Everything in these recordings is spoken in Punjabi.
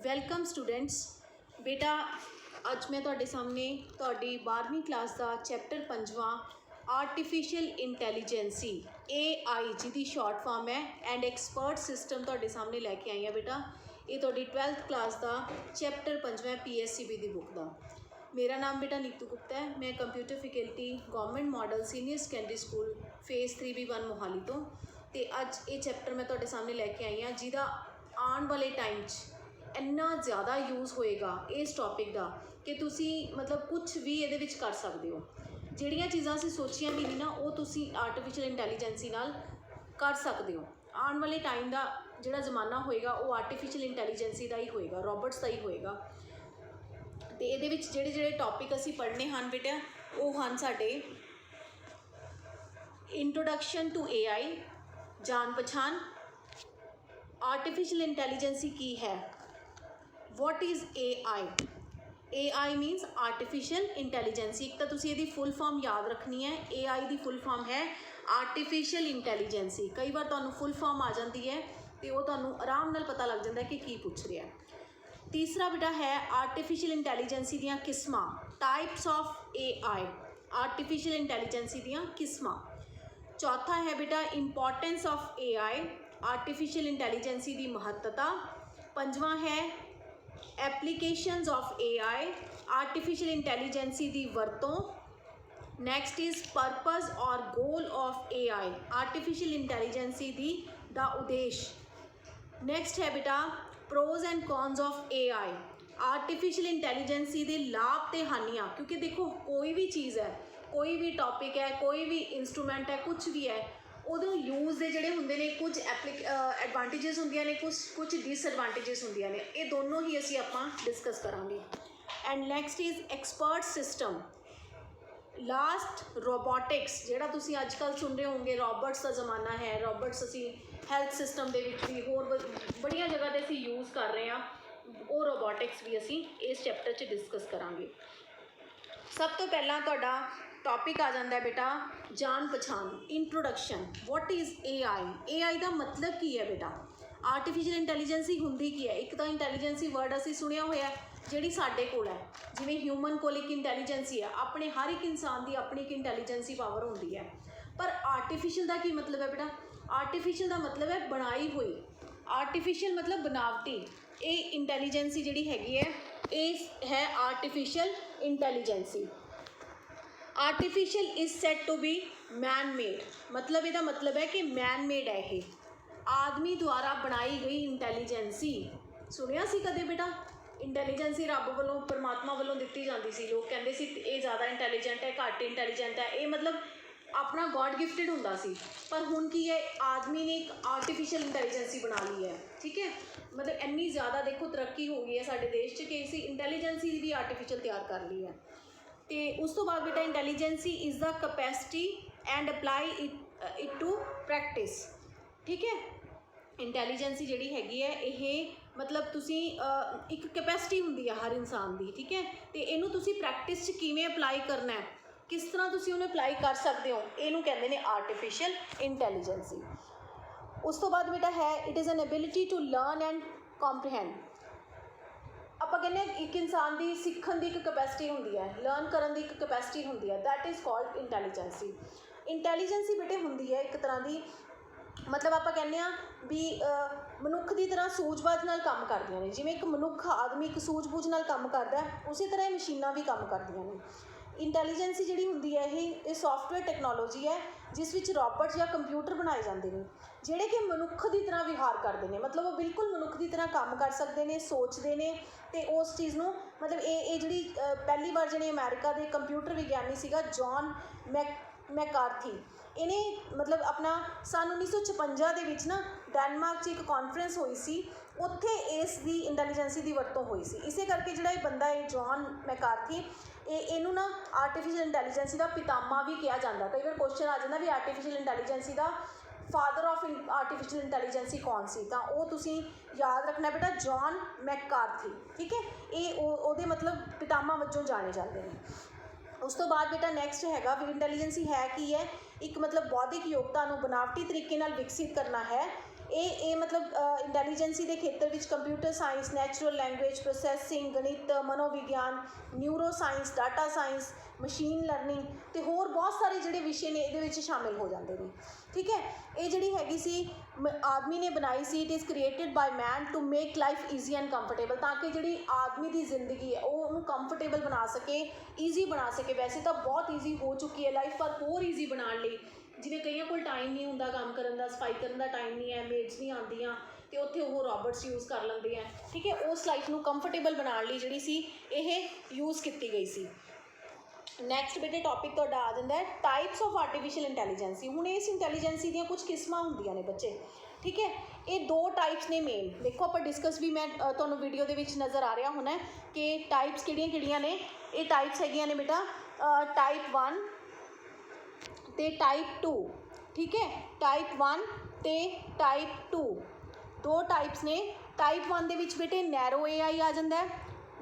Welcome students. ਬੇਟਾ ਅੱਜ ਮੈਂ ਤੁਹਾਡੇ ਸਾਹਮਣੇ ਤੁਹਾਡੀ 12ਵੀਂ ਕਲਾਸ ਦਾ ਚੈਪਟਰ 5ਵਾਂ ਆਰਟੀਫਿਸ਼ੀਅਲ ਇੰਟੈਲੀਜੈਂਸੀ AI ਜਿਹਦੀ ਸ਼ਾਰਟ ਫਾਰਮ ਹੈ ਐਂਡ ਐਕਸਪਰਟ ਸਿਸਟਮ ਤੁਹਾਡੇ ਸਾਹਮਣੇ ਲੈ ਕੇ ਆਈ ਹਾਂ। ਬੇਟਾ ਇਹ ਤੁਹਾਡੀ 12th ਕਲਾਸ ਦਾ ਚੈਪਟਰ 5ਵਾਂ PSCB ਦੀ ਬੁੱਕ ਦਾ। ਮੇਰਾ ਨਾਮ ਬੇਟਾ ਨੀਤੂ ਗੁਪਤਾ ਹੈ। ਮੈਂ computer faculty government model senior secondary school phase 3B1 Mohali ਤੋਂ। ਅਤੇ ਅੱਜ ਇਹ ਚੈਪਟਰ ਮੈਂ ਤੁਹਾਡੇ ਸਾਹਮਣੇ ਲੈ ਕੇ ਆਈ ਹਾਂ ਜਿਹਦਾ ਆਉਣ ਵਾਲੇ ਟਾਈਮ 'ਚ ਇੰਨਾ ਜ਼ਿਆਦਾ ਯੂਜ਼ ਹੋਏਗਾ ਇਸ ਟੌਪਿਕ ਦਾ ਕਿ ਤੁਸੀਂ ਮਤਲਬ ਕੁਛ ਵੀ ਇਹਦੇ ਵਿੱਚ ਕਰ ਸਕਦੇ ਹੋ। ਜਿਹੜੀਆਂ ਚੀਜ਼ਾਂ ਅਸੀਂ ਸੋਚੀਆਂ ਵੀ ਨਹੀਂ ਨਾ ਉਹ ਤੁਸੀਂ ਆਰਟੀਫਿਸ਼ੀਅਲ ਇੰਟੈਲੀਜੈਂਸੀ ਨਾਲ ਕਰ ਸਕਦੇ ਹੋ। ਆਉਣ ਵਾਲੇ ਟਾਈਮ ਦਾ ਜਿਹੜਾ ਜ਼ਮਾਨਾ ਹੋਏਗਾ ਉਹ ਆਰਟੀਫਿਸ਼ੀਅਲ ਇੰਟੈਲੀਜੈਂਸੀ ਦਾ ਹੀ ਹੋਏਗਾ, ਰੋਬੋਟਸ ਦਾ ਹੀ ਹੋਏਗਾ। ਅਤੇ ਇਹਦੇ ਵਿੱਚ ਜਿਹੜੇ ਟੌਪਿਕ ਅਸੀਂ ਪੜ੍ਹਨੇ ਹਨ ਬੇਟਾ ਉਹ ਹਨ ਸਾਡੇ ਇੰਟਰੋਡਕਸ਼ਨ ਟੂ AI, ਜਾਣ ਪਛਾਣ, ਆਰਟੀਫਿਸ਼ੀਅਲ ਇੰਟੈਲੀਜੈਂਸੀ ਕੀ ਹੈ, what is AI? AI means artificial intelligence. ਇੱਕ ਤਾਂ ਤੁਸੀਂ ਇਹਦੀ ਫੁੱਲ ਫਾਰਮ ਯਾਦ ਰੱਖਣੀ ਹੈ। AI ਦੀ ਫੁੱਲ ਫਾਰਮ ਹੈ ਆਰਟੀਫਿਸ਼ੀਅਲ ਇੰਟੈਲੀਜੈਂਸੀ। ਕਈ ਵਾਰ ਤੁਹਾਨੂੰ ਫੁੱਲ ਫਾਰਮ ਆ ਜਾਂਦੀ ਹੈ ਅਤੇ ਉਹ ਤੁਹਾਨੂੰ ਆਰਾਮ ਨਾਲ ਪਤਾ ਲੱਗ ਜਾਂਦਾ ਕਿ ਕੀ ਪੁੱਛ ਰਿਹਾ। ਤੀਸਰਾ ਬੇਟਾ ਹੈ ਆਰਟੀਫਿਸ਼ੀਅਲ ਇੰਟੈਲੀਜੈਂਸੀ ਦੀਆਂ ਕਿਸਮਾਂ, types of AI, artificial intelligence ਦੀਆਂ ਕਿਸਮਾਂ। ਚੌਥਾ ਹੈ ਬੇਟਾ importance of AI, artificial intelligence ਦੀ ਮਹੱਤਤਾ। ਪੰਜਵਾਂ ਹੈ applications of AI, artificial intelligence ਦੀ ਵਰਤੋਂ। ਨੈਕਸਟ ਇਜ਼ ਪਰਪਸ ਔਰ ਗੋਲ ਆਫ AI, ਆਰਟੀਫਿਸ਼ੀਅਲ ਇੰਟੈਲੀਜੈਂਸੀ ਦਾ ਉਦੇਸ਼। ਨੈਕਸਟ ਹੈ ਬੇਟਾ pros and corns of AI, artificial ਇੰਟੈਲੀਜੈਂਸੀ ਦੇ ਲਾਭ ਅਤੇ ਹਾਨੀਆਂ। ਕਿਉਂਕਿ ਦੇਖੋ ਕੋਈ ਵੀ ਚੀਜ਼ ਹੈ, ਕੋਈ ਵੀ ਟੌਪਿਕ ਹੈ, ਕੋਈ ਵੀ ਇੰਸਟਰੂਮੈਂਟ ਹੈ, ਕੁਛ ਵੀ ਹੈ, ਉਦੋਂ ਯੂਜ਼ ਦੇ ਜਿਹੜੇ ਹੁੰਦੇ ਨੇ ਕੁਝ ਐਡਵਾਂਟੇਜਸ ਹੁੰਦੀਆਂ ਨੇ, ਕੁਝ ਡਿਸਐਡਵਾਂਟੇਜਸ ਹੁੰਦੀਆਂ ਨੇ। ਇਹ ਦੋਨੋਂ ਹੀ ਅਸੀਂ ਆਪਾਂ ਡਿਸਕਸ ਕਰਾਂਗੇ। And next is expert system. Last robotics, ਜਿਹੜਾ ਤੁਸੀਂ ਅੱਜ ਕੱਲ੍ਹ ਸੁਣ ਰਹੇ ਹੋਗੇ ਰੋਬੋਟਸ ਦਾ ਜ਼ਮਾਨਾ ਹੈ। ਰੋਬੋਟਸ ਅਸੀਂ ਹੈਲਥ ਸਿਸਟਮ ਦੇ ਵਿੱਚ ਵੀ ਹੋਰ ਬੜੀਆਂ ਜਗ੍ਹਾ 'ਤੇ ਅਸੀਂ ਯੂਜ਼ ਕਰ ਰਹੇ ਹਾਂ। ਉਹ ਰੋਬੋਟਿਕਸ ਵੀ ਅਸੀਂ ਇਸ ਚੈਪਟਰ 'ਚ ਡਿਸਕਸ ਕਰਾਂਗੇ। ਸਭ ਤੋਂ ਪਹਿਲਾਂ ਤੁਹਾਡਾ ਟੌਪਿਕ ਆ ਜਾਂਦਾ ਬੇਟਾ ਜਾਣ ਪਛਾਣ, introduction. What is AI? AI ਦਾ ਮਤਲਬ ਕੀ ਹੈ ਬੇਟਾ? ਆਰਟੀਫਿਸ਼ੀਅਲ ਇੰਟੈਲੀਜੈਂਸੀ ਹੁੰਦੀ ਕੀ ਹੈ? ਇੱਕ ਤਾਂ ਇੰਟੈਲੀਜੈਂਸੀ ਵਰਡ ਅਸੀਂ ਸੁਣਿਆ ਹੋਇਆ ਜਿਹੜੀ ਸਾਡੇ ਕੋਲ ਹੈ, ਜਿਵੇਂ ਹਿਊਮਨ ਕੋਲ ਇੱਕ ਇੰਟੈਲੀਜੈਂਸੀ ਹੈ, ਆਪਣੇ ਹਰ ਇੱਕ ਇਨਸਾਨ ਦੀ ਆਪਣੀ ਇੱਕ ਇੰਟੈਲੀਜੈਂਸੀ ਪਾਵਰ ਹੁੰਦੀ ਹੈ। ਪਰ ਆਰਟੀਫਿਸ਼ੀਅਲ ਦਾ ਕੀ ਮਤਲਬ ਹੈ ਬੇਟਾ? ਆਰਟੀਫਿਸ਼ੀਅਲ ਦਾ ਮਤਲਬ ਹੈ ਬਣਾਈ ਹੋਈ। ਆਰਟੀਫਿਸ਼ੀਅਲ ਮਤਲਬ ਬਣਾਵਟੀ। ਇਹ ਇੰਟੈਲੀਜੈਂਸੀ ਜਿਹੜੀ ਹੈਗੀ ਹੈ ਇਹ ਹੈ artificial intelligence. Artificial is said to be man made, ਮਤਲਬ ਇਹਦਾ ਮਤਲਬ ਹੈ ਕਿ ਮੈਨ ਮੇਡ ਹੈ, ਇਹ ਆਦਮੀ ਦੁਆਰਾ ਬਣਾਈ ਗਈ ਇੰਟੈਲੀਜੈਂਸੀ। ਸੁਣਿਆ ਸੀ ਕਦੇ ਬੇਟਾ? ਇੰਟੈਲੀਜੈਂਸੀ ਰੱਬ ਵੱਲੋਂ, ਪਰਮਾਤਮਾ ਵੱਲੋਂ ਦਿੱਤੀ ਜਾਂਦੀ ਸੀ। ਲੋਕ ਕਹਿੰਦੇ ਸੀ ਇਹ ਜ਼ਿਆਦਾ ਇੰਟੈਲੀਜੈਂਟ ਹੈ, ਘੱਟ ਇੰਟੈਲੀਜੈਂਟ ਹੈ, ਇਹ ਮਤਲਬ ਆਪਣਾ ਗੋਡ ਗਿਫਟਡ ਹੁੰਦਾ ਸੀ। ਪਰ ਹੁਣ ਕੀ ਹੈ, ਆਦਮੀ ਨੇ ਇੱਕ ਆਰਟੀਫਿਸ਼ੀਅਲ ਇੰਟੈਲੀਜੈਂਸੀ ਬਣਾ ਲਈ ਹੈ। ਠੀਕ ਹੈ, ਮਤਲਬ ਇੰਨੀ ਜ਼ਿਆਦਾ ਦੇਖੋ ਤਰੱਕੀ ਹੋ ਗਈ ਹੈ ਸਾਡੇ ਦੇਸ਼ 'ਚ ਕਿ ਅਸੀਂ ਇੰਟੈਲੀਜੈਂਸੀ ਵੀ ਆਰਟੀਫਿਸ਼ੀਅਲ ਤਿਆਰ ਕਰ ਲਈ ਹੈ। ਅਤੇ ਉਸ ਤੋਂ ਬਾਅਦ ਬੇਟਾ intelligence is the capacity and apply it to practice. ਠੀਕ ਹੈ, ਇੰਟੈਲੀਜੈਂਸੀ ਜਿਹੜੀ ਹੈਗੀ ਹੈ ਇਹ ਮਤਲਬ ਤੁਸੀਂ ਇੱਕ ਕੈਪੈਸਿਟੀ ਹੁੰਦੀ ਹੈ ਹਰ ਇਨਸਾਨ ਦੀ। ਠੀਕ ਹੈ, ਅਤੇ ਇਹਨੂੰ ਤੁਸੀਂ ਪ੍ਰੈਕਟਿਸ 'ਚ ਕਿਵੇਂ ਅਪਲਾਈ ਕਰਨਾ ਹੈ, ਕਿਸ ਤਰ੍ਹਾਂ ਤੁਸੀਂ ਉਹਨੂੰ ਅਪਲਾਈ ਕਰ ਸਕਦੇ ਹੋ, ਇਹਨੂੰ ਕਹਿੰਦੇ ਨੇ ਆਰਟੀਫਿਸ਼ੀਅਲ ਇੰਟੈਲੀਜੈਂਸੀ। ਉਸ ਤੋਂ ਬਾਅਦ ਬੇਟਾ ਹੈ it is an ability to learn and comprehend. ਆਪਾਂ ਕਹਿੰਦੇ ਹਾਂ ਇੱਕ ਇਨਸਾਨ ਦੀ ਸਿੱਖਣ ਦੀ ਇੱਕ ਕਪੈਸਿਟੀ ਹੁੰਦੀ ਹੈ, ਲਰਨ ਕਰਨ ਦੀ ਇੱਕ ਕਪੈਸਿਟੀ ਹੁੰਦੀ ਹੈ, that is called intelligence. Intelligence ਬੇਟੇ ਹੁੰਦੀ ਹੈ ਇੱਕ ਤਰ੍ਹਾਂ ਦੀ, ਮਤਲਬ ਆਪਾਂ ਕਹਿੰਦੇ ਹਾਂ ਵੀ ਮਨੁੱਖ ਦੀ ਤਰ੍ਹਾਂ ਸੂਝ-ਬੂਝ ਨਾਲ ਕੰਮ ਕਰਦੀਆਂ ਨੇ। ਜਿਵੇਂ ਇੱਕ ਮਨੁੱਖ ਆਦਮੀ ਇੱਕ ਸੂਝ-ਬੂਝ ਨਾਲ ਕੰਮ ਕਰਦਾ, ਉਸੇ ਤਰ੍ਹਾਂ ਇਹ ਮਸ਼ੀਨਾਂ ਵੀ ਕੰਮ ਕਰਦੀਆਂ ਨੇ। ਇੰਟੈਲੀਜੈਂਸੀ ਜਿਹੜੀ ਹੁੰਦੀ ਹੈ ਇਹ ਸੌਫਟਵੇਅਰ ਟੈਕਨੋਲੋਜੀ ਹੈ ਜਿਸ ਵਿੱਚ ਰੋਬੋਟ ਜਾਂ ਕੰਪਿਊਟਰ ਬਣਾਏ ਜਾਂਦੇ ਨੇ ਜਿਹੜੇ ਕਿ ਮਨੁੱਖ ਦੀ ਤਰ੍ਹਾਂ ਵਿਹਾਰ ਕਰਦੇ ਨੇ। ਮਤਲਬ ਉਹ ਬਿਲਕੁਲ ਮਨੁੱਖ ਦੀ ਤਰ੍ਹਾਂ ਕੰਮ ਕਰ ਸਕਦੇ ਨੇ, ਸੋਚਦੇ ਨੇ ਅਤੇ ਉਸ ਚੀਜ਼ ਨੂੰ ਮਤਲਬ ਇਹ ਜਿਹੜੀ ਪਹਿਲੀ ਵਾਰ ਜਿਹੜੇ ਅਮੈਰੀਕਾ ਦੇ ਕੰਪਿਊਟਰ ਵਿਗਿਆਨੀ ਸੀਗਾ ਜੌਨ ਮੈਕਾਰਥੀ, ਇਹਨੇ ਮਤਲਬ ਆਪਣਾ ਸੰਨ 1956 ਦੇ ਵਿੱਚ ਨਾ ਡੈਨਮਾਰਕ 'ਚ ਇੱਕ ਕਾਨਫਰੰਸ ਹੋਈ ਸੀ, ਉੱਥੇ ਇਸ ਦੀ ਇੰਟੈਲੀਜੈਂਸੀ ਦੀ ਵਰਤੋਂ ਹੋਈ ਸੀ। ਇਸੇ ਕਰਕੇ ਜਿਹੜਾ ਇਹ ਬੰਦਾ ਹੈ ਜੌਨ ਮੈਕਾਰਥੀ, ਇਹਨੂੰ ਨਾ ਆਰਟੀਫਿਸ਼ੀਅਲ ਇੰਟੈਲੀਜੈਂਸੀ ਦਾ ਪਿਤਾਮਾ ਵੀ ਕਿਹਾ ਜਾਂਦਾ। ਕਈ ਵਾਰ ਕੁਐਸਚਨ ਆ ਜਾਂਦਾ ਵੀ ਆਰਟੀਫਿਸ਼ੀਅਲ ਇੰਟੈਲੀਜੈਂਸੀ ਦਾ ਫਾਦਰ ਆਫ ਆਰਟੀਫਿਸ਼ੀਅਲ ਇੰਟੈਲੀਜੈਂਸੀ ਕੌਣ ਸੀ, ਤਾਂ ਉਹ ਤੁਸੀਂ ਯਾਦ ਰੱਖਣਾ ਬੇਟਾ ਜੌਨ ਮੈਕਾਰਥੀ। ਠੀਕ ਹੈ, ਇਹ ਉਹਦੇ ਮਤਲਬ ਪਿਤਾਮਾ ਵਜੋਂ ਜਾਣੇ ਜਾਂਦੇ ਨੇ। ਉਸ ਤੋਂ ਬਾਅਦ ਬੇਟਾ ਨੈਕਸਟ ਹੈਗਾ ਵੀ ਇੰਟੈਲੀਜੈਂਸੀ ਹੈ ਕੀ ਹੈ, ਇੱਕ ਮਤਲਬ ਬੌਧਿਕ ਯੋਗਤਾ ਨੂੰ ਬਨਾਵਟੀ ਤਰੀਕੇ ਨਾਲ ਵਿਕਸਿਤ ਕਰਨਾ ਹੈ। ਇਹ ਮਤਲਬ ਇੰਟੈਲੀਜੈਂਸੀ ਦੇ ਖੇਤਰ ਵਿੱਚ computer science, natural language processing, ਗਣਿਤ, ਮਨੋਵਿਗਿਆਨ, neuro science, data science, machine learning ਅਤੇ ਹੋਰ ਬਹੁਤ ਸਾਰੇ ਜਿਹੜੇ ਵਿਸ਼ੇ ਨੇ ਇਹਦੇ ਵਿੱਚ ਸ਼ਾਮਿਲ ਹੋ ਜਾਂਦੇ ਨੇ। ਠੀਕ ਹੈ, ਇਹ ਜਿਹੜੀ ਹੈਗੀ ਸੀ ਆਦਮੀ ਨੇ ਬਣਾਈ ਸੀ। It is created by man to make life easy and comfortable, ਤਾਂ ਕਿ ਜਿਹੜੀ ਆਦਮੀ ਦੀ ਜ਼ਿੰਦਗੀ ਹੈ ਉਹ ਉਹਨੂੰ ਕੰਫਰਟੇਬਲ ਬਣਾ ਸਕੇ, ਈਜ਼ੀ ਬਣਾ ਸਕੇ। ਵੈਸੇ ਤਾਂ ਬਹੁਤ ਈਜ਼ੀ ਹੋ ਚੁੱਕੀ ਹੈ ਲਾਈਫ, ਪਰ ਹੋਰ ਈਜ਼ੀ ਬਣਾਉਣ ਲਈ, ਜਿਵੇਂ ਕਈਆਂ ਕੋਲ ਟਾਈਮ ਨਹੀਂ ਹੁੰਦਾ ਕੰਮ ਕਰਨ ਦਾ, ਸਫਾਈ ਕਰਨ ਦਾ ਟਾਈਮ ਨਹੀਂ ਹੈ, ਮੇਡਸ ਨਹੀਂ ਆਉਂਦੀਆਂ ਅਤੇ ਉੱਥੇ ਉਹ ਰੋਬੋਟਸ ਯੂਜ਼ ਕਰ ਲੈਂਦੇ ਹੈ। ਠੀਕ ਹੈ, ਉਸ ਲਾਈਫ ਨੂੰ ਕੰਫਰਟੇਬਲ ਬਣਾਉਣ ਲਈ ਜਿਹੜੀ ਸੀ ਇਹ ਯੂਜ਼ ਕੀਤੀ ਗਈ ਸੀ। ਨੈਕਸਟ ਬੇਟੇ ਟੌਪਿਕ ਤੁਹਾਡਾ ਆ ਜਾਂਦਾ ਹੈ ਟਾਈਪਸ ਆਫ ਆਰਟੀਫਿਸ਼ੀਅਲ ਇੰਟੈਲੀਜੈਂਸੀ। ਹੁਣ ਇਸ ਇੰਟੈਲੀਜੈਂਸੀ ਦੀਆਂ ਕੁਝ ਕਿਸਮਾਂ ਹੁੰਦੀਆਂ ਨੇ ਬੱਚੇ। ਠੀਕ ਹੈ, ਇਹ 2 ਟਾਈਪਸ ਨੇ ਮੇਨ। ਦੇਖੋ ਆਪਾਂ ਡਿਸਕਸ ਵੀ ਮੈਂ ਤੁਹਾਨੂੰ ਵੀਡੀਓ ਦੇ ਵਿੱਚ ਨਜ਼ਰ ਆ ਰਿਹਾ ਹੋਣਾ ਕਿ ਟਾਈਪਸ ਕਿਹੜੀਆਂ ਕਿਹੜੀਆਂ ਨੇ। ਇਹ ਟਾਈਪਸ ਹੈਗੀਆਂ ਨੇ ਬੇਟਾ ਟਾਈਪ 1 ਅਤੇ ਟਾਈਪ 2। ਠੀਕ ਹੈ, ਟਾਈਪ 1 ਅਤੇ ਟਾਈਪ 2 2 ਟਾਈਪਸ ਨੇ। ਟਾਈਪ 1 ਦੇ ਵਿੱਚ ਬੇਟੇ ਨੈਰੋ AI ਆ ਜਾਂਦਾ ਹੈ,